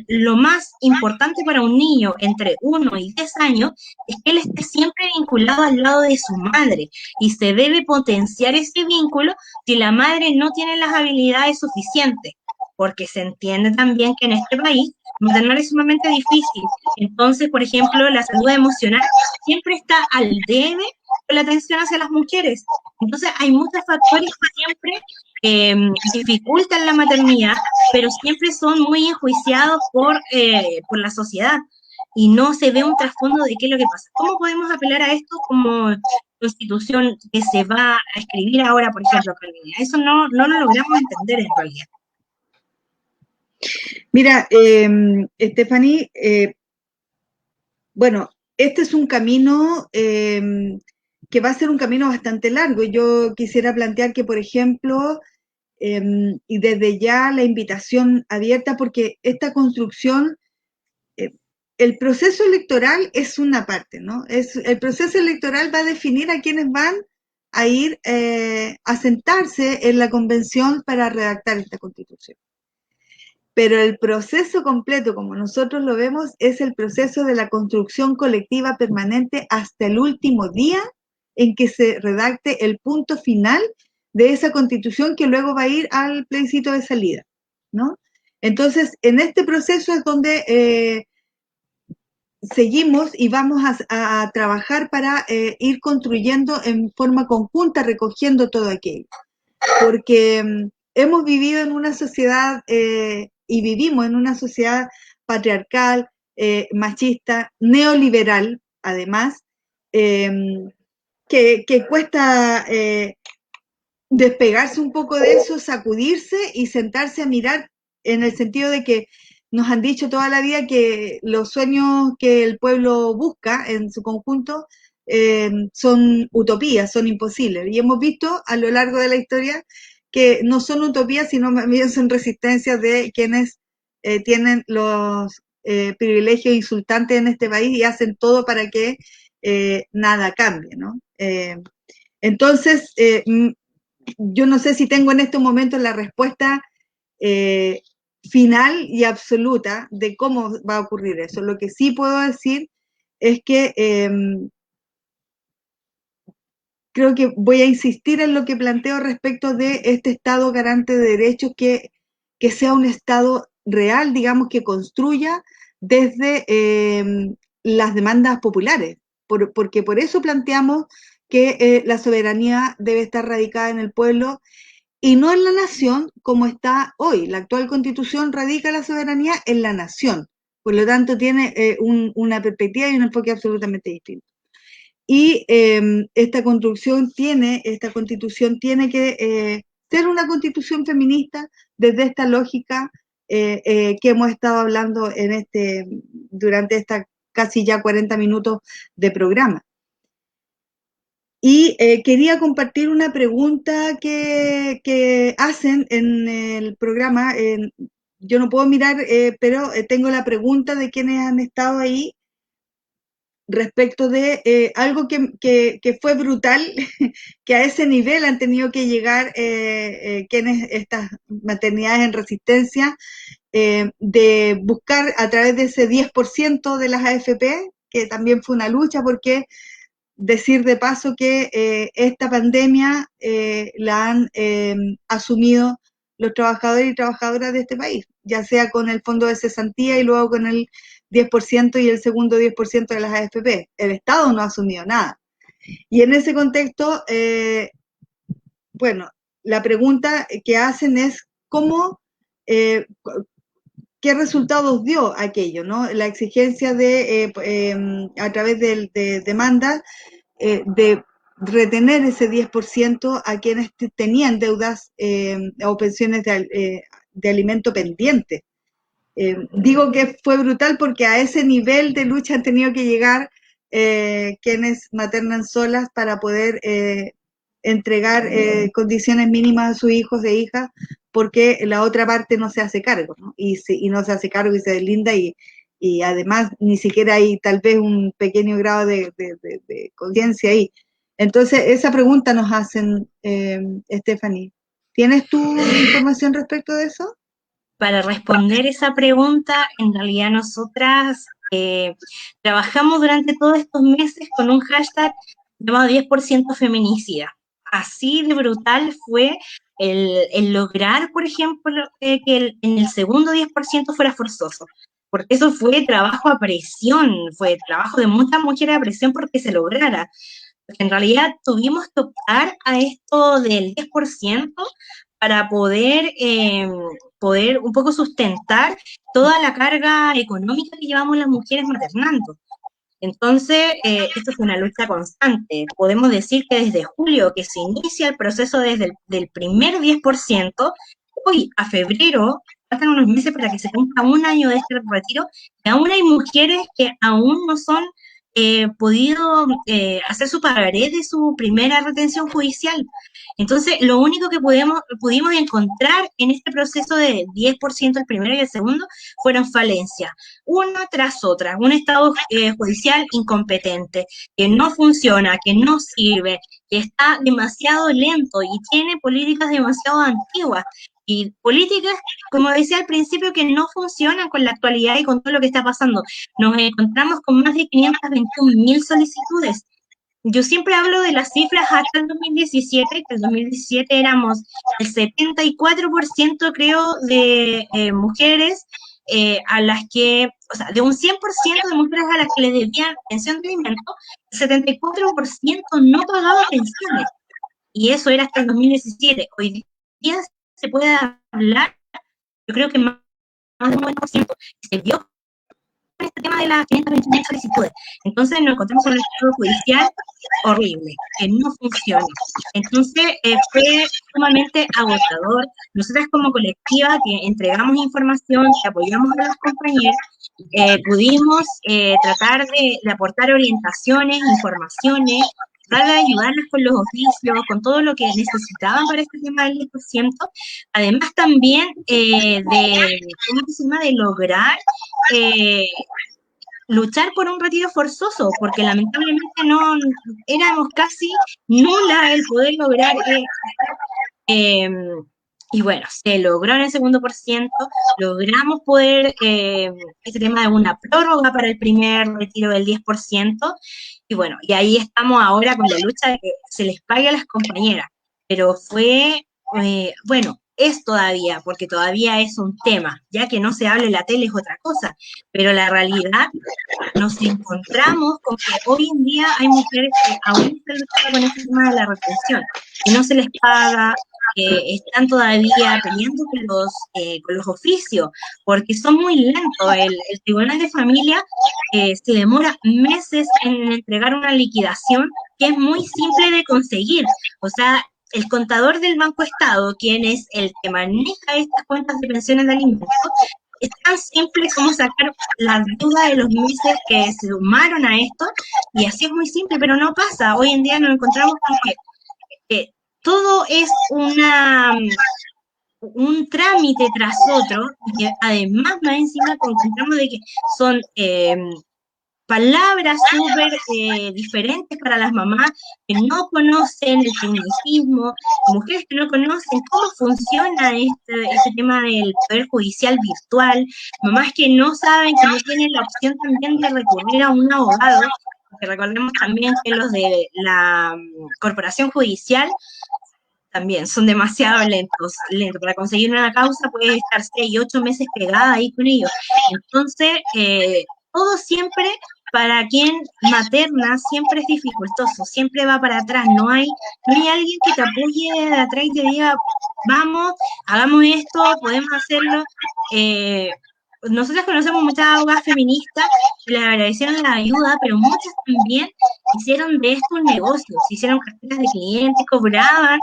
lo más importante para un niño entre 1 y 10 años es que él esté siempre vinculado al lado de su madre y se debe potenciar ese vínculo si la madre no tiene las habilidades suficientes, porque se entiende también que en este país maternar es sumamente difícil. Entonces, por ejemplo, la salud emocional siempre está al debe con la atención hacia las mujeres. Entonces, hay muchos factores que siempre dificultan la maternidad, pero siempre son muy enjuiciados por la sociedad y no se ve un trasfondo de qué es lo que pasa. ¿Cómo podemos apelar a esto como constitución que se va a escribir ahora, por ejemplo, Carolina? Eso no lo logramos entender en realidad. Mira, Stephanie, bueno, este es un camino que va a ser un camino bastante largo. Yo quisiera plantear que, por ejemplo, y desde ya la invitación abierta, porque esta construcción, el proceso electoral es una parte, ¿no? El proceso electoral va a definir a quienes van a ir a sentarse en la convención para redactar esta constitución. Pero el proceso completo, como nosotros lo vemos, es el proceso de la construcción colectiva permanente hasta el último día en que se redacte el punto final de esa constitución que luego va a ir al plebiscito de salida, ¿no? Entonces, en este proceso es donde seguimos y vamos a trabajar para ir construyendo en forma conjunta, recogiendo todo aquello. Porque hemos vivido en una sociedad y vivimos en una sociedad patriarcal, machista, neoliberal, además, que cuesta despegarse un poco de eso, sacudirse y sentarse a mirar en el sentido de que nos han dicho toda la vida que los sueños que el pueblo busca en su conjunto son utopías, son imposibles. Y hemos visto a lo largo de la historia que no son utopías, sino más bien son resistencias de quienes tienen los privilegios insultantes en este país y hacen todo para que nada cambie, ¿no? Entonces, yo no sé si tengo en este momento la respuesta final y absoluta de cómo va a ocurrir eso. Lo que sí puedo decir es que creo que voy a insistir en lo que planteo respecto de este Estado garante de derechos, que sea un Estado real, digamos, que construya desde las demandas populares, porque por eso planteamos que la soberanía debe estar radicada en el pueblo y no en la nación como está hoy. La actual constitución radica la soberanía en la nación, por lo tanto tiene una perspectiva y un enfoque absolutamente distinto. Y esta constitución tiene que ser una constitución feminista desde esta lógica que hemos estado hablando durante esta casi ya 40 minutos de programa. Y quería compartir una pregunta que hacen en el programa. Yo no puedo mirar, pero tengo la pregunta de quienes han estado ahí respecto de algo que fue brutal, que a ese nivel han tenido que llegar quienes estas maternidades en resistencia, de buscar a través de ese 10% de las AFP, que también fue una lucha, porque decir de paso que esta pandemia la han asumido los trabajadores y trabajadoras de este país, ya sea con el fondo de cesantía y luego con el 10% y el segundo 10% de las AFP. El Estado no ha asumido nada. Y en ese contexto, bueno, la pregunta que hacen es cómo, qué qué resultados dio aquello, ¿no? La exigencia de, a través de demandas, de retener ese 10% a quienes tenían deudas o pensiones de alimento pendiente. Digo que fue brutal porque a ese nivel de lucha han tenido que llegar quienes maternan solas para poder entregar condiciones mínimas a sus hijos e hijas, porque la otra parte no se hace cargo, ¿no? Y no se hace cargo y se deslinda, y además ni siquiera hay tal vez un pequeño grado de conciencia ahí. Entonces, esa pregunta nos hacen, Stephanie. ¿Tienes tu información respecto de eso? Para responder esa pregunta, en realidad nosotras trabajamos durante todos estos meses con un hashtag llamado 10% feminicida. Así de brutal fue el lograr, por ejemplo, que en el segundo 10% fuera forzoso. Porque eso fue trabajo a presión, fue trabajo de muchas mujeres a presión porque se lograra. Porque en realidad tuvimos que optar a esto del 10% para poder un poco sustentar toda la carga económica que llevamos las mujeres maternando. Entonces, esto es una lucha constante. Podemos decir que desde julio, que se inicia el proceso desde el primer 10%, hoy a febrero, faltan unos meses para que se cumpla un año de este retiro, y aún hay mujeres que aún no son podido hacer su pagaré de su primera retención judicial. Entonces, lo único que pudimos encontrar en este proceso de 10% el primero y el segundo fueron falencias, una tras otra, un estado judicial incompetente, que no funciona, que no sirve, que está demasiado lento y tiene políticas demasiado antiguas. Y políticas, como decía al principio, que no funcionan con la actualidad y con todo lo que está pasando. Nos encontramos con más de 521.000 solicitudes. Yo siempre hablo de las cifras hasta el 2017, que en el 2017 éramos el 74%, creo, de mujeres a las que, o sea, de un 100% de mujeres a las que les debían pensión de alimento, el 74% no pagaba pensiones. Y eso era hasta el 2017. Hoy día se puede hablar, yo creo que más de un 90%, se vio este tema de las 521 solicitudes. Entonces nos encontramos con un estado judicial horrible, que no funciona. Entonces fue sumamente agotador. Nosotras como colectiva que entregamos información, que apoyamos a los compañeros, pudimos tratar de aportar orientaciones, informaciones, tratar de ayudarlas con los oficios, con todo lo que necesitaban para este tema del 10%, además también de lograr luchar por un retiro forzoso, porque lamentablemente no éramos casi nula el poder lograr y bueno, se logró en el segundo por ciento, logramos poder este tema de una prórroga para el primer retiro del 10%, y bueno, y ahí estamos ahora con la lucha de que se les pague a las compañeras, pero fue, bueno, es todavía, porque todavía es un tema, ya que no se hable en la tele es otra cosa, pero la realidad nos encontramos con que hoy en día hay mujeres que aún están luchando con este tema de la retención, y no se les paga, están todavía peleando con los oficios, porque son muy lentos. El Tribunal de Familia se demora meses en entregar una liquidación que es muy simple de conseguir. O sea, el contador del Banco Estado, quien es el que maneja estas cuentas de pensiones de alimentos, es tan simple como sacar las deudas de los meses que se sumaron a esto, y así es muy simple, pero no pasa. Hoy en día nos encontramos con que todo es un trámite tras otro, y que además más encima encontramos de que son palabras súper diferentes para las mamás que no conocen el tecnicismo, mujeres que no conocen cómo funciona este tema del Poder Judicial virtual, mamás que no saben, que no tienen la opción también de recurrir a un abogado, porque recordemos también que los de la Corporación Judicial también son demasiado lentos. Para conseguir una causa puede estar 6 y 8 meses pegada ahí con ellos. Entonces, todo siempre, para quien materna, siempre es dificultoso, siempre va para atrás, no hay alguien que te apoye de atrás y te diga, vamos, hagamos esto, podemos hacerlo. nosotras conocemos muchas abogadas feministas que les agradecieron la ayuda, pero muchas también hicieron de esto un negocio, se hicieron carpetas de clientes, cobraban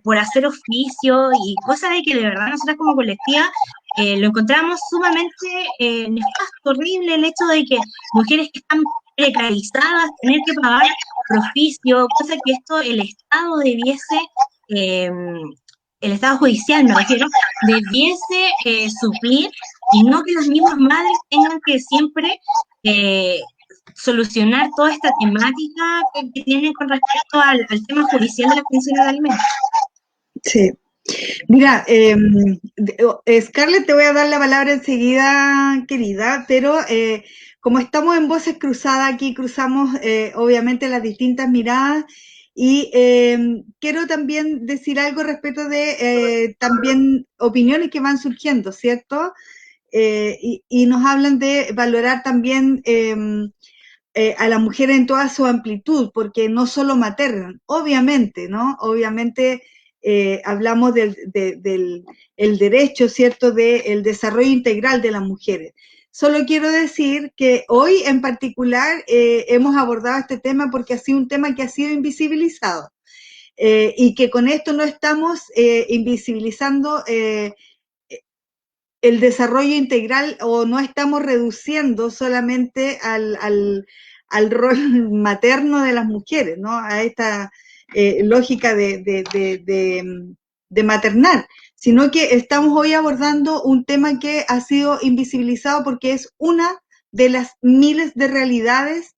por hacer oficio y cosas de que de verdad nosotras como colectiva lo encontramos sumamente nefasto, horrible el hecho de que mujeres que están precarizadas, tener que pagar por oficio, cosa que esto el Estado debiese, el Estado judicial me refiero, debiese suplir y no que las mismas madres tengan que siempre solucionar toda esta temática que tienen con respecto al tema judicial de la pensión de alimentos. Sí. Mira, Scarlett, te voy a dar la palabra enseguida, querida, pero como estamos en Voces Cruzadas, aquí cruzamos obviamente las distintas miradas y quiero también decir algo respecto de también opiniones que van surgiendo, ¿cierto? Y nos hablan de valorar también a la mujer en toda su amplitud, porque no solo maternan, obviamente, ¿no? Obviamente hablamos del el derecho, ¿cierto?, del desarrollo integral de las mujeres. Solo quiero decir que hoy en particular hemos abordado este tema porque ha sido un tema que ha sido invisibilizado y que con esto no estamos invisibilizando el desarrollo integral o no estamos reduciendo solamente al rol materno de las mujeres, ¿no? A esta lógica de maternar, sino que estamos hoy abordando un tema que ha sido invisibilizado porque es una de las miles de realidades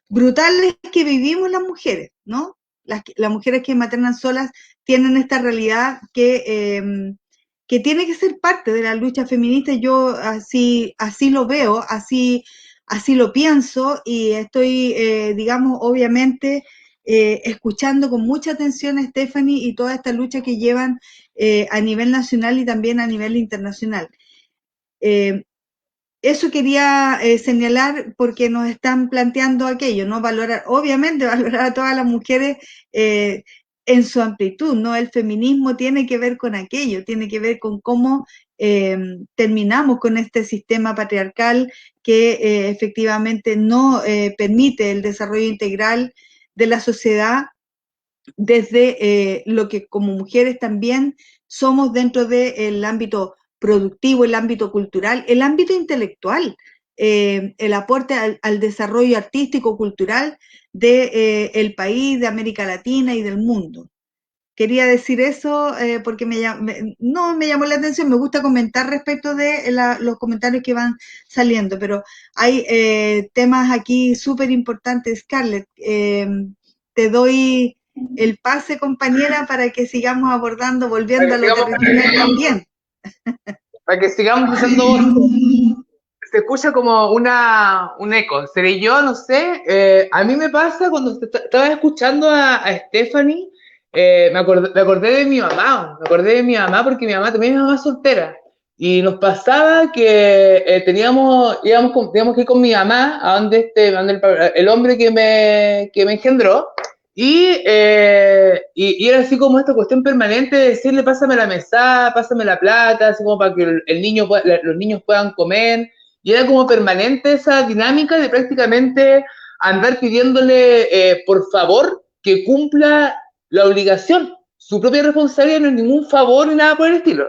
brutales que vivimos las mujeres, ¿no? Las mujeres que maternan solas tienen esta realidad que tiene que ser parte de la lucha feminista. Yo así lo veo, así lo pienso y estoy, digamos, obviamente escuchando con mucha atención a Stephanie y toda esta lucha que llevan a nivel nacional y también a nivel internacional. Eso quería señalar porque nos están planteando aquello, ¿no? Valorar, obviamente, valorar a todas las mujeres en su amplitud, ¿no? El feminismo tiene que ver con aquello, tiene que ver con cómo terminamos con este sistema patriarcal que efectivamente no permite el desarrollo integral de la sociedad desde lo que como mujeres también somos dentro del ámbito productivo, el ámbito cultural, el ámbito intelectual, el aporte al desarrollo artístico, cultural del país, de América Latina y del mundo. Quería decir eso porque me llamó la atención, me gusta comentar respecto de los comentarios que van saliendo, pero hay temas aquí súper importantes. Scarlett, te doy el pase, compañera, para que sigamos abordando, volviendo a lo territorial también. Para que sigamos usando, se escucha como un eco. ¿Seré yo? No sé. A mí me pasa cuando estaba escuchando a Stephanie, me acordé de mi mamá. Me acordé de mi mamá porque mi mamá también es mamá soltera. Y nos pasaba que teníamos que ir con mi mamá a donde el hombre que me engendró. Y era así como esta cuestión permanente de decirle, pásame la mesada, pásame la plata, así como para que los niños puedan comer. Y era como permanente esa dinámica de prácticamente andar pidiéndole, por favor, que cumpla la obligación. Su propia responsabilidad no es ningún favor ni nada por el estilo.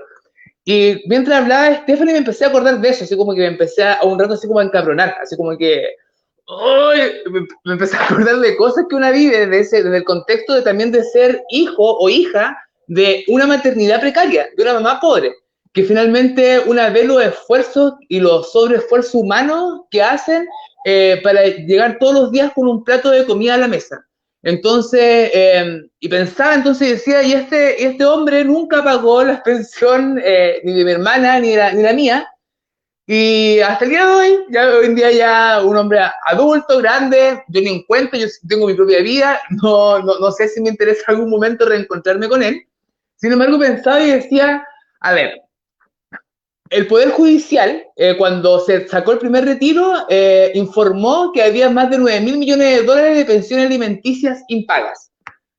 Y mientras hablaba Stephanie me empecé a acordar de eso, así como que me empecé a un rato así como a encabronar, así como que me empecé a acordar de cosas que una vive desde el contexto de también de ser hijo o hija de una maternidad precaria, de una mamá pobre, que finalmente una ve los esfuerzos y los sobreesfuerzos humanos que hacen para llegar todos los días con un plato de comida a la mesa. Entonces, y pensaba, entonces decía, y este hombre nunca pagó la pensión ni de mi hermana ni la mía. Y hasta el día de hoy, ya hoy en día ya un hombre adulto, grande, yo ni en cuenta, yo tengo mi propia vida, no sé si me interesa en algún momento reencontrarme con él. Sin embargo, pensaba y decía, a ver, el Poder Judicial, cuando se sacó el primer retiro, informó que había más de 9.000 millones de dólares de pensiones alimenticias impagas.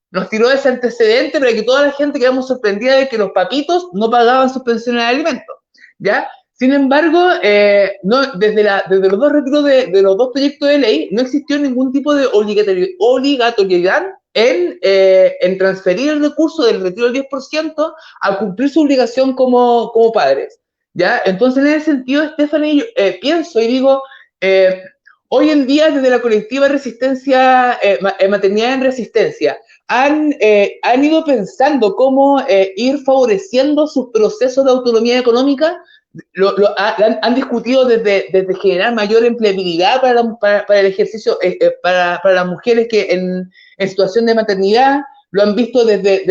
Nos tiró ese antecedente para que toda la gente quedamos sorprendida de que los papitos no pagaban sus pensiones de alimentos, ¿ya? Sin embargo, desde los dos retiros de los dos proyectos de ley, no existió ningún tipo de obligatoriedad en transferir el recurso del retiro del 10% a cumplir su obligación como padres. ¿Ya? Entonces, en ese sentido, Stephanie, yo, pienso y digo, hoy en día, desde la colectiva Resistencia, Maternidad en Resistencia, han ido pensando cómo ir favoreciendo sus procesos de autonomía económica. Han discutido desde generar mayor empleabilidad para el ejercicio, para las mujeres que en situación de maternidad, lo han visto desde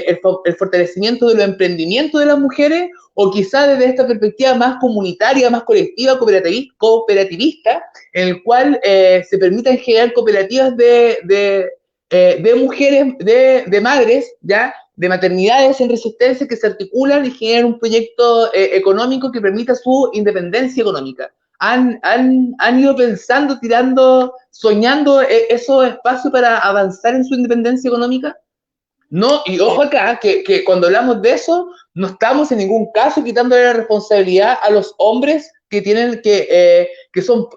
el fortalecimiento de los emprendimientos de las mujeres, o quizá desde esta perspectiva más comunitaria, más colectiva, cooperativista, en el cual se permitan generar cooperativas de mujeres, de madres, ¿ya?, de maternidades en resistencia que se articulan y generan un proyecto económico que permita su independencia económica. Han ido pensando, soñando esos espacios para avanzar en su independencia económica. No, y ojo acá, que cuando hablamos de eso, no estamos en ningún caso quitándole la responsabilidad a los hombres que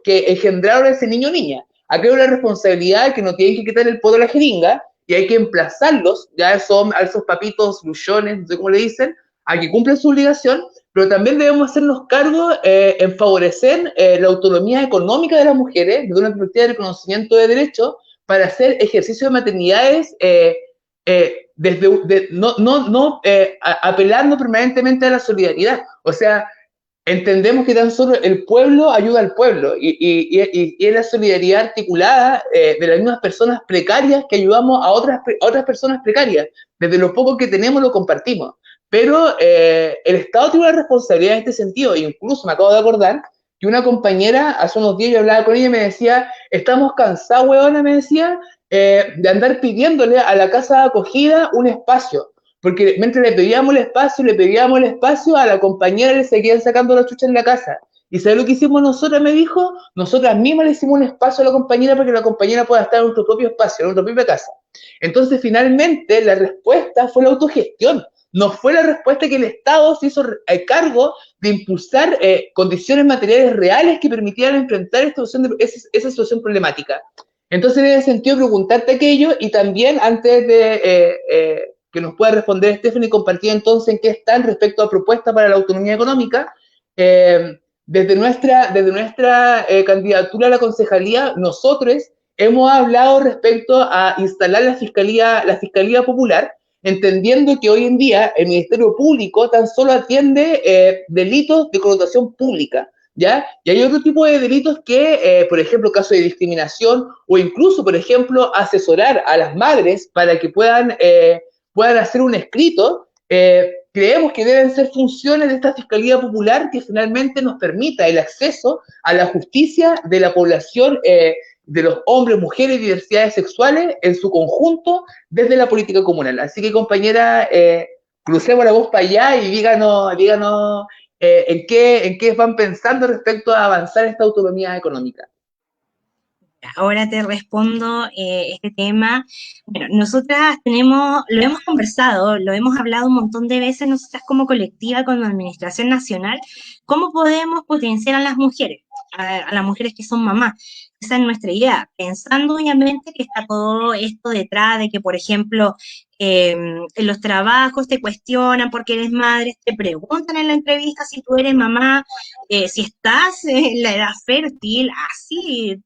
engendraron a ese niño o niña. Acá hay una responsabilidad que no tienen que quitar el poder a la jeringa, y hay que emplazarlos, ya a esos papitos, luchones, no sé cómo le dicen, a que cumplan su obligación, pero también debemos hacernos cargo en favorecer la autonomía económica de las mujeres, desde una perspectiva de reconocimiento de derechos, para hacer ejercicio de maternidades apelando permanentemente a la solidaridad. O sea, entendemos que tan solo el pueblo ayuda al pueblo, y es la solidaridad articulada de las mismas personas precarias que ayudamos a otras personas precarias. Desde lo poco que tenemos lo compartimos. Pero el Estado tiene una responsabilidad en este sentido. Incluso me acabo de acordar que una compañera, hace unos días yo hablaba con ella y me decía, estamos cansados, huevona, me decía, de andar pidiéndole a la casa de acogida un espacio. Porque mientras le pedíamos el espacio, a la compañera le seguían sacando la chucha en la casa. ¿Y sabes lo que hicimos nosotras? Me dijo, nosotras mismas le hicimos un espacio a la compañera para que la compañera pueda estar en nuestro propio espacio, en nuestra propia casa. Entonces, finalmente, la respuesta fue la autogestión. No fue la respuesta que el Estado se hizo cargo de impulsar condiciones materiales reales que permitieran enfrentar esa situación problemática. Entonces, en ese sentido, preguntarte aquello, y también antes de que nos pueda responder Stephanie, compartir entonces en qué están respecto a propuestas para la autonomía económica. Desde nuestra candidatura a la concejalía, nosotros hemos hablado respecto a instalar la Fiscalía Popular, entendiendo que hoy en día el Ministerio Público tan solo atiende delitos de connotación pública, ¿ya? Y hay otro tipo de delitos que, por ejemplo, casos de discriminación, o incluso, por ejemplo, asesorar a las madres para que puedan hacer un escrito. Creemos que deben ser funciones de esta Fiscalía Popular que finalmente nos permita el acceso a la justicia de la población, de los hombres, mujeres y diversidades sexuales en su conjunto desde la política comunal. Así que, compañera, crucemos la voz para allá y díganos en qué van pensando respecto a avanzar esta autonomía económica. Ahora te respondo este tema. Bueno, nosotras lo hemos conversado, lo hemos hablado un montón de veces, nosotras como colectiva, como Administración Nacional, cómo podemos potenciar a las mujeres, a las mujeres que son mamás. Esa es nuestra idea, pensando obviamente que está todo esto detrás de que, por ejemplo, en los trabajos te cuestionan porque eres madre, te preguntan en la entrevista si tú eres mamá, si estás en la edad fértil, así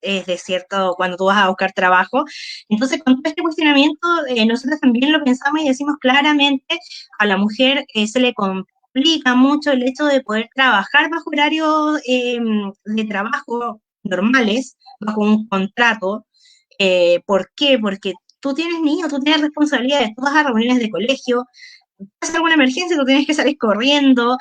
es de cierto cuando tú vas a buscar trabajo. Entonces, con todo este cuestionamiento, nosotros también lo pensamos y decimos claramente, a la mujer se le complica mucho el hecho de poder trabajar bajo horarios de trabajo normales, bajo un contrato. ¿Por qué? Porque tú tienes niños, tú tienes responsabilidades, tú vas a reuniones de colegio, pasa alguna emergencia, tú tienes que salir corriendo,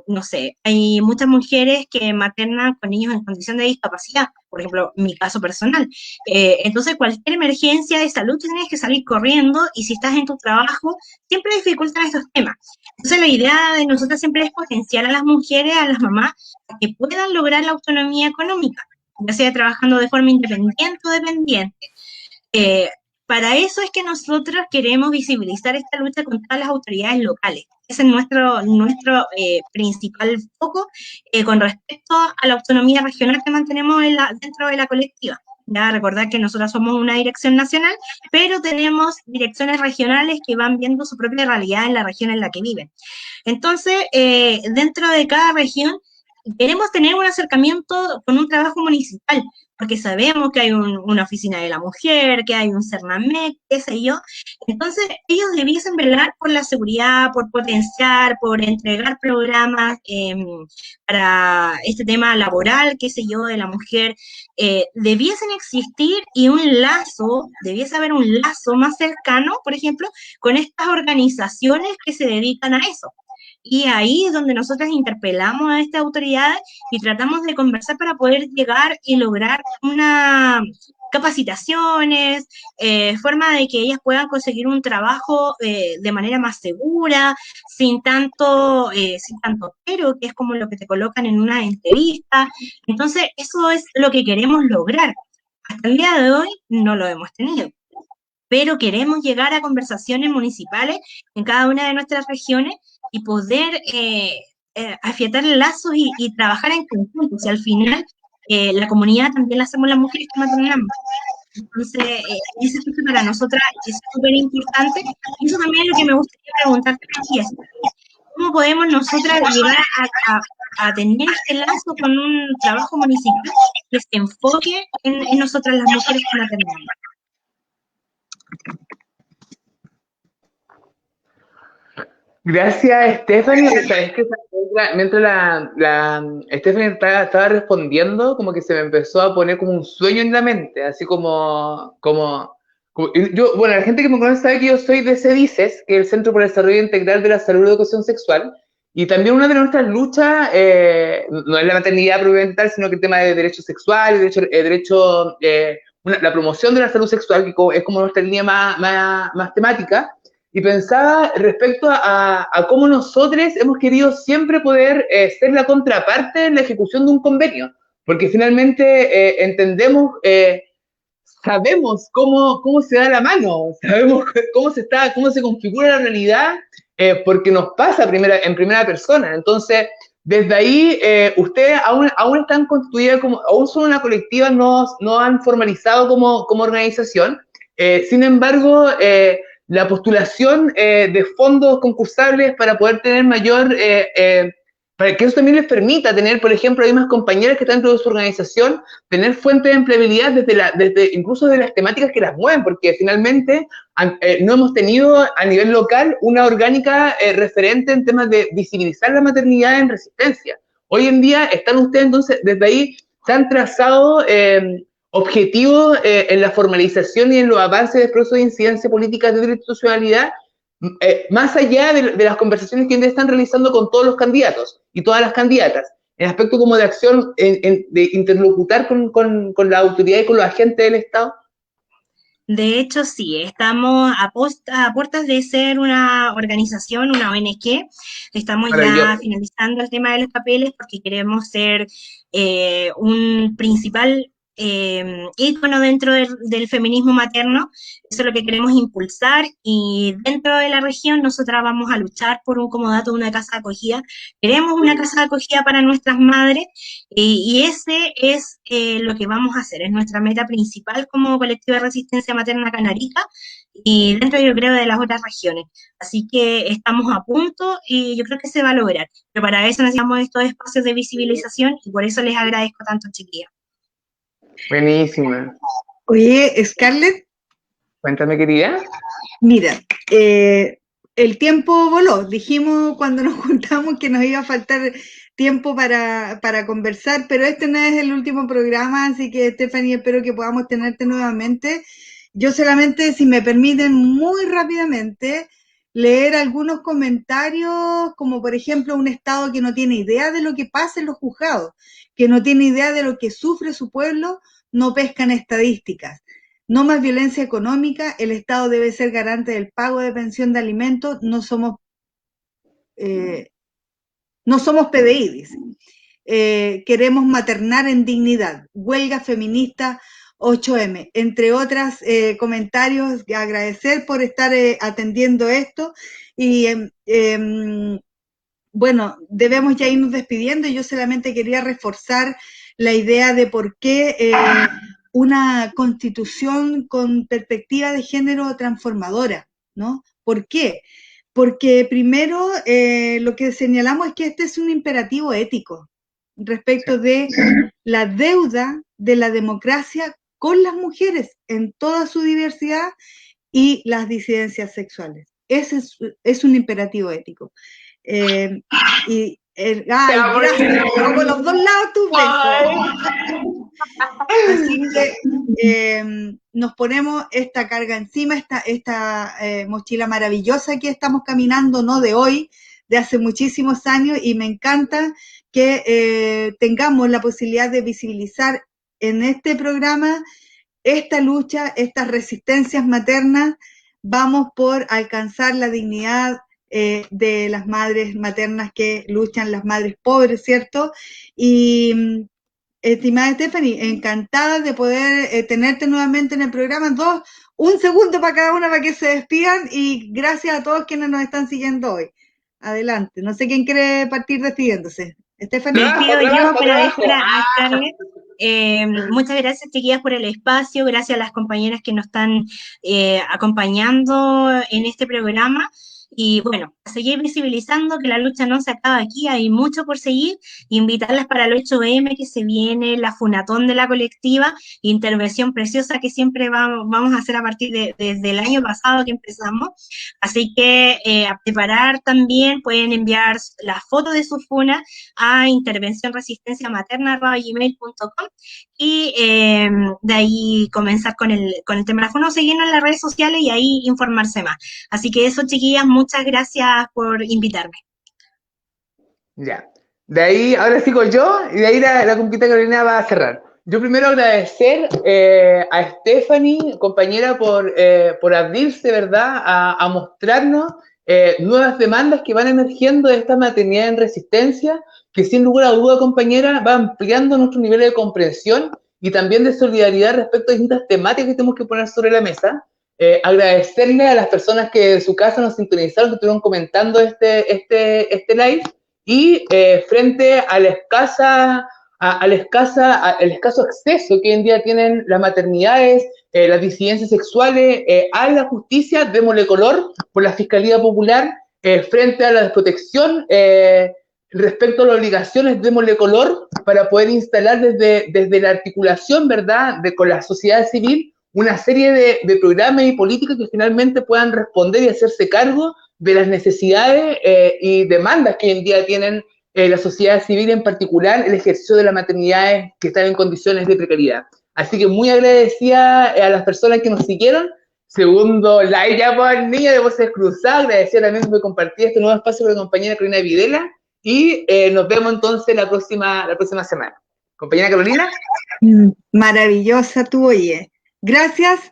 no sé, hay muchas mujeres que maternan con niños en condición de discapacidad, por ejemplo, mi caso personal. Entonces, cualquier emergencia de salud, tú tienes que salir corriendo, y si estás en tu trabajo, siempre dificultan estos temas. Entonces, la idea de nosotros siempre es potenciar a las mujeres, a las mamás, a que puedan lograr la autonomía económica, ya sea trabajando de forma independiente o dependiente. Para eso es que nosotros queremos visibilizar esta lucha con todas las autoridades locales. Ese es nuestro principal foco con respecto a la autonomía regional que mantenemos dentro de la colectiva. Ya recordar que nosotros somos una dirección nacional, pero tenemos direcciones regionales que van viendo su propia realidad en la región en la que viven. Entonces, dentro de cada región, queremos tener un acercamiento con un trabajo municipal, porque sabemos que hay una oficina de la mujer, que hay un CERNAMEC, qué sé yo. Entonces, ellos debiesen velar por la seguridad, por potenciar, por entregar programas para este tema laboral, qué sé yo, de la mujer. Debiesen existir y debiese haber un lazo más cercano, por ejemplo, con estas organizaciones que se dedican a eso. Y ahí es donde nosotros interpelamos a estas autoridades y tratamos de conversar para poder llegar y lograr capacitaciones, forma de que ellas puedan conseguir un trabajo de manera más segura, sin tanto pero, que es como lo que te colocan en una entrevista. Entonces, eso es lo que queremos lograr. Hasta el día de hoy no lo hemos tenido, pero queremos llegar a conversaciones municipales en cada una de nuestras regiones y poder afiatar lazos y trabajar en conjunto. O sea, al final, la comunidad también la hacemos las mujeres que maternamos. Entonces, ese aspecto para nosotras es súper importante. Y eso también es lo que me gustaría preguntarte a ti, es ¿cómo podemos nosotras llegar a tener este lazo con un trabajo municipal que se enfoque en nosotras las mujeres que maternamos? Gracias, Stephanie. Sabes que mientras la Stephanie estaba respondiendo, como que se me empezó a poner como un sueño en la mente, así yo, bueno, la gente que me conoce sabe que yo soy de CEDICES, que es el Centro para el Desarrollo Integral de la Salud y Educación Sexual, y también una de nuestras luchas no es la maternidad propiamente tal, sino que el tema de derechos sexuales, la promoción de la salud sexual, que es como nuestra línea más temática. Y pensaba respecto a cómo nosotros hemos querido siempre poder ser la contraparte en la ejecución de un convenio, porque finalmente sabemos cómo se da la mano, sabemos cómo se configura la realidad, porque nos pasa en primera persona. Entonces, desde ahí, ustedes aún están constituidas aún son una colectiva, no han formalizado como organización. Sin embargo, la postulación de fondos concursables para poder tener para que eso también les permita tener, por ejemplo, hay unas compañeras que están dentro de su organización, tener fuentes de empleabilidad incluso de las temáticas que las mueven, porque finalmente no hemos tenido a nivel local una orgánica referente en temas de visibilizar la maternidad en resistencia. Hoy en día están ustedes, entonces, desde ahí se han trazado objetivos en la formalización y en los avances del proceso de incidencia política de institucionalidad, más allá de las conversaciones que están realizando con todos los candidatos y todas las candidatas, en aspecto como de acción, de interlocutar con la autoridad y con los agentes del Estado. De hecho, sí, estamos a puertas de ser una organización, una ONG. Estamos ya finalizando el tema de los papeles porque queremos ser un principal ícono dentro del feminismo materno. Eso es lo que queremos impulsar, y dentro de la región nosotras vamos a luchar por un comodato de una casa de acogida. Queremos una casa de acogida para nuestras madres, y ese es lo que vamos a hacer, es nuestra meta principal como colectivo de resistencia materna canarica, y dentro, yo creo, de las otras regiones. Así que estamos a punto y yo creo que se va a lograr. Pero para eso necesitamos estos espacios de visibilización, y por eso les agradezco tanto, chiquillas. Buenísima. Oye, Scarlett. Cuéntame, querida. Mira, el tiempo voló. Dijimos cuando nos juntamos que nos iba a faltar tiempo para conversar, pero este no es el último programa, así que, Stephanie, espero que podamos tenerte nuevamente. Yo solamente, si me permiten, muy rápidamente, leer algunos comentarios, como por ejemplo un Estado que no tiene idea de lo que pasa en los juzgados, que no tiene idea de lo que sufre su pueblo, no pescan estadísticas. No más violencia económica, el Estado debe ser garante del pago de pensión de alimentos, no somos PDI, dice. Queremos maternar en dignidad, huelga feminista 8M. Entre otros comentarios, agradecer por estar atendiendo esto y bueno, debemos ya irnos despidiendo. Yo solamente quería reforzar la idea de por qué una constitución con perspectiva de género transformadora, ¿no? ¿Por qué? Porque primero lo que señalamos es que este es un imperativo ético respecto de la deuda de la democracia con las mujeres en toda su diversidad y las disidencias sexuales. Ese es un imperativo ético. Gracias, por los dos lados tu beso. Así que nos ponemos esta carga encima, esta mochila maravillosa que estamos caminando, no de hoy, de hace muchísimos años, y me encanta que tengamos la posibilidad de visibilizar en este programa esta lucha, estas resistencias maternas. Vamos por alcanzar la dignidad de las madres maternas que luchan, las madres pobres, ¿cierto? Y estimada Stephanie, encantada de poder tenerte nuevamente en el programa. Un segundo para cada una para que se despidan, y gracias a todos quienes nos están siguiendo hoy. Adelante, no sé quién quiere partir despidiéndose. Stephanie. Despido yo para dejar a Scarlett. Muchas gracias, chiquillas, por el espacio, gracias a las compañeras que nos están acompañando en este programa. Y bueno, seguir visibilizando que la lucha no se acaba aquí, hay mucho por seguir, invitarlas para el 8M que se viene, la funatón de la colectiva, intervención preciosa que siempre vamos a hacer a partir desde el año pasado que empezamos, así que a preparar también, pueden enviar las fotos de su funa a intervencionresistenciamaterna@gmail.com y de ahí comenzar con el tema de la funa, o seguirnos en las redes sociales y ahí informarse más. Así que eso, chiquillas, muchas gracias por invitarme. Ya. De ahí, ahora sigo yo, y de ahí la compita Carolina va a cerrar. Yo primero agradecer a Stephanie, compañera, por abrirse, ¿verdad?, a mostrarnos nuevas demandas que van emergiendo de esta maternidad en resistencia, que sin lugar a duda, compañera, va ampliando nuestro nivel de comprensión y también de solidaridad respecto a distintas temáticas que tenemos que poner sobre la mesa. Agradecerle a las personas que de su casa nos sintonizaron, que estuvieron comentando este live, y frente a el escaso acceso que hoy en día tienen las maternidades, las disidencias sexuales, a la justicia, démosle color por la Fiscalía Popular, frente a la desprotección, respecto a las obligaciones, démosle color para poder instalar desde la articulación, ¿verdad?, con la sociedad civil, una serie de programas y políticas que finalmente puedan responder y hacerse cargo de las necesidades y demandas que hoy en día tienen la sociedad civil, en particular el ejercicio de las maternidades que están en condiciones de precariedad. Así que muy agradecida a las personas que nos siguieron. Segundo like ya por Niña de Voces Cruzadas. Agradecida también por compartir este nuevo espacio con la compañera Carolina Videla, y nos vemos entonces la próxima semana. Compañera Carolina. Maravillosa tu oye. Gracias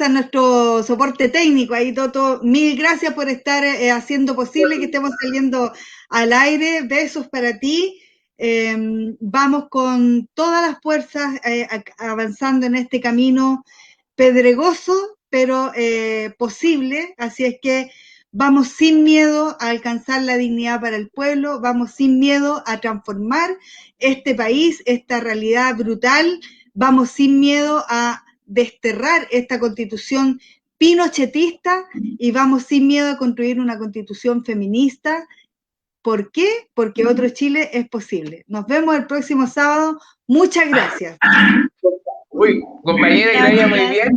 a nuestro soporte técnico, ahí Toto, mil gracias por estar haciendo posible que estemos saliendo al aire. Besos para ti. Vamos con todas las fuerzas avanzando en este camino pedregoso, pero posible. Así es que vamos sin miedo a alcanzar la dignidad para el pueblo, vamos sin miedo a transformar este país, esta realidad brutal, vamos sin miedo a desterrar esta constitución pinochetista y vamos sin miedo a construir una constitución feminista. ¿Por qué? Porque otro Chile es posible. Nos vemos el próximo sábado. Muchas gracias. Uy, compañera, que vaya muy bien.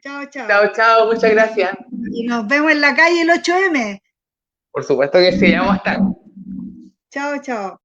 Chao, chao. Chao, chao, muchas gracias. Y nos vemos en la calle el 8M. Por supuesto que sí, vamos a estar. Chao, chao.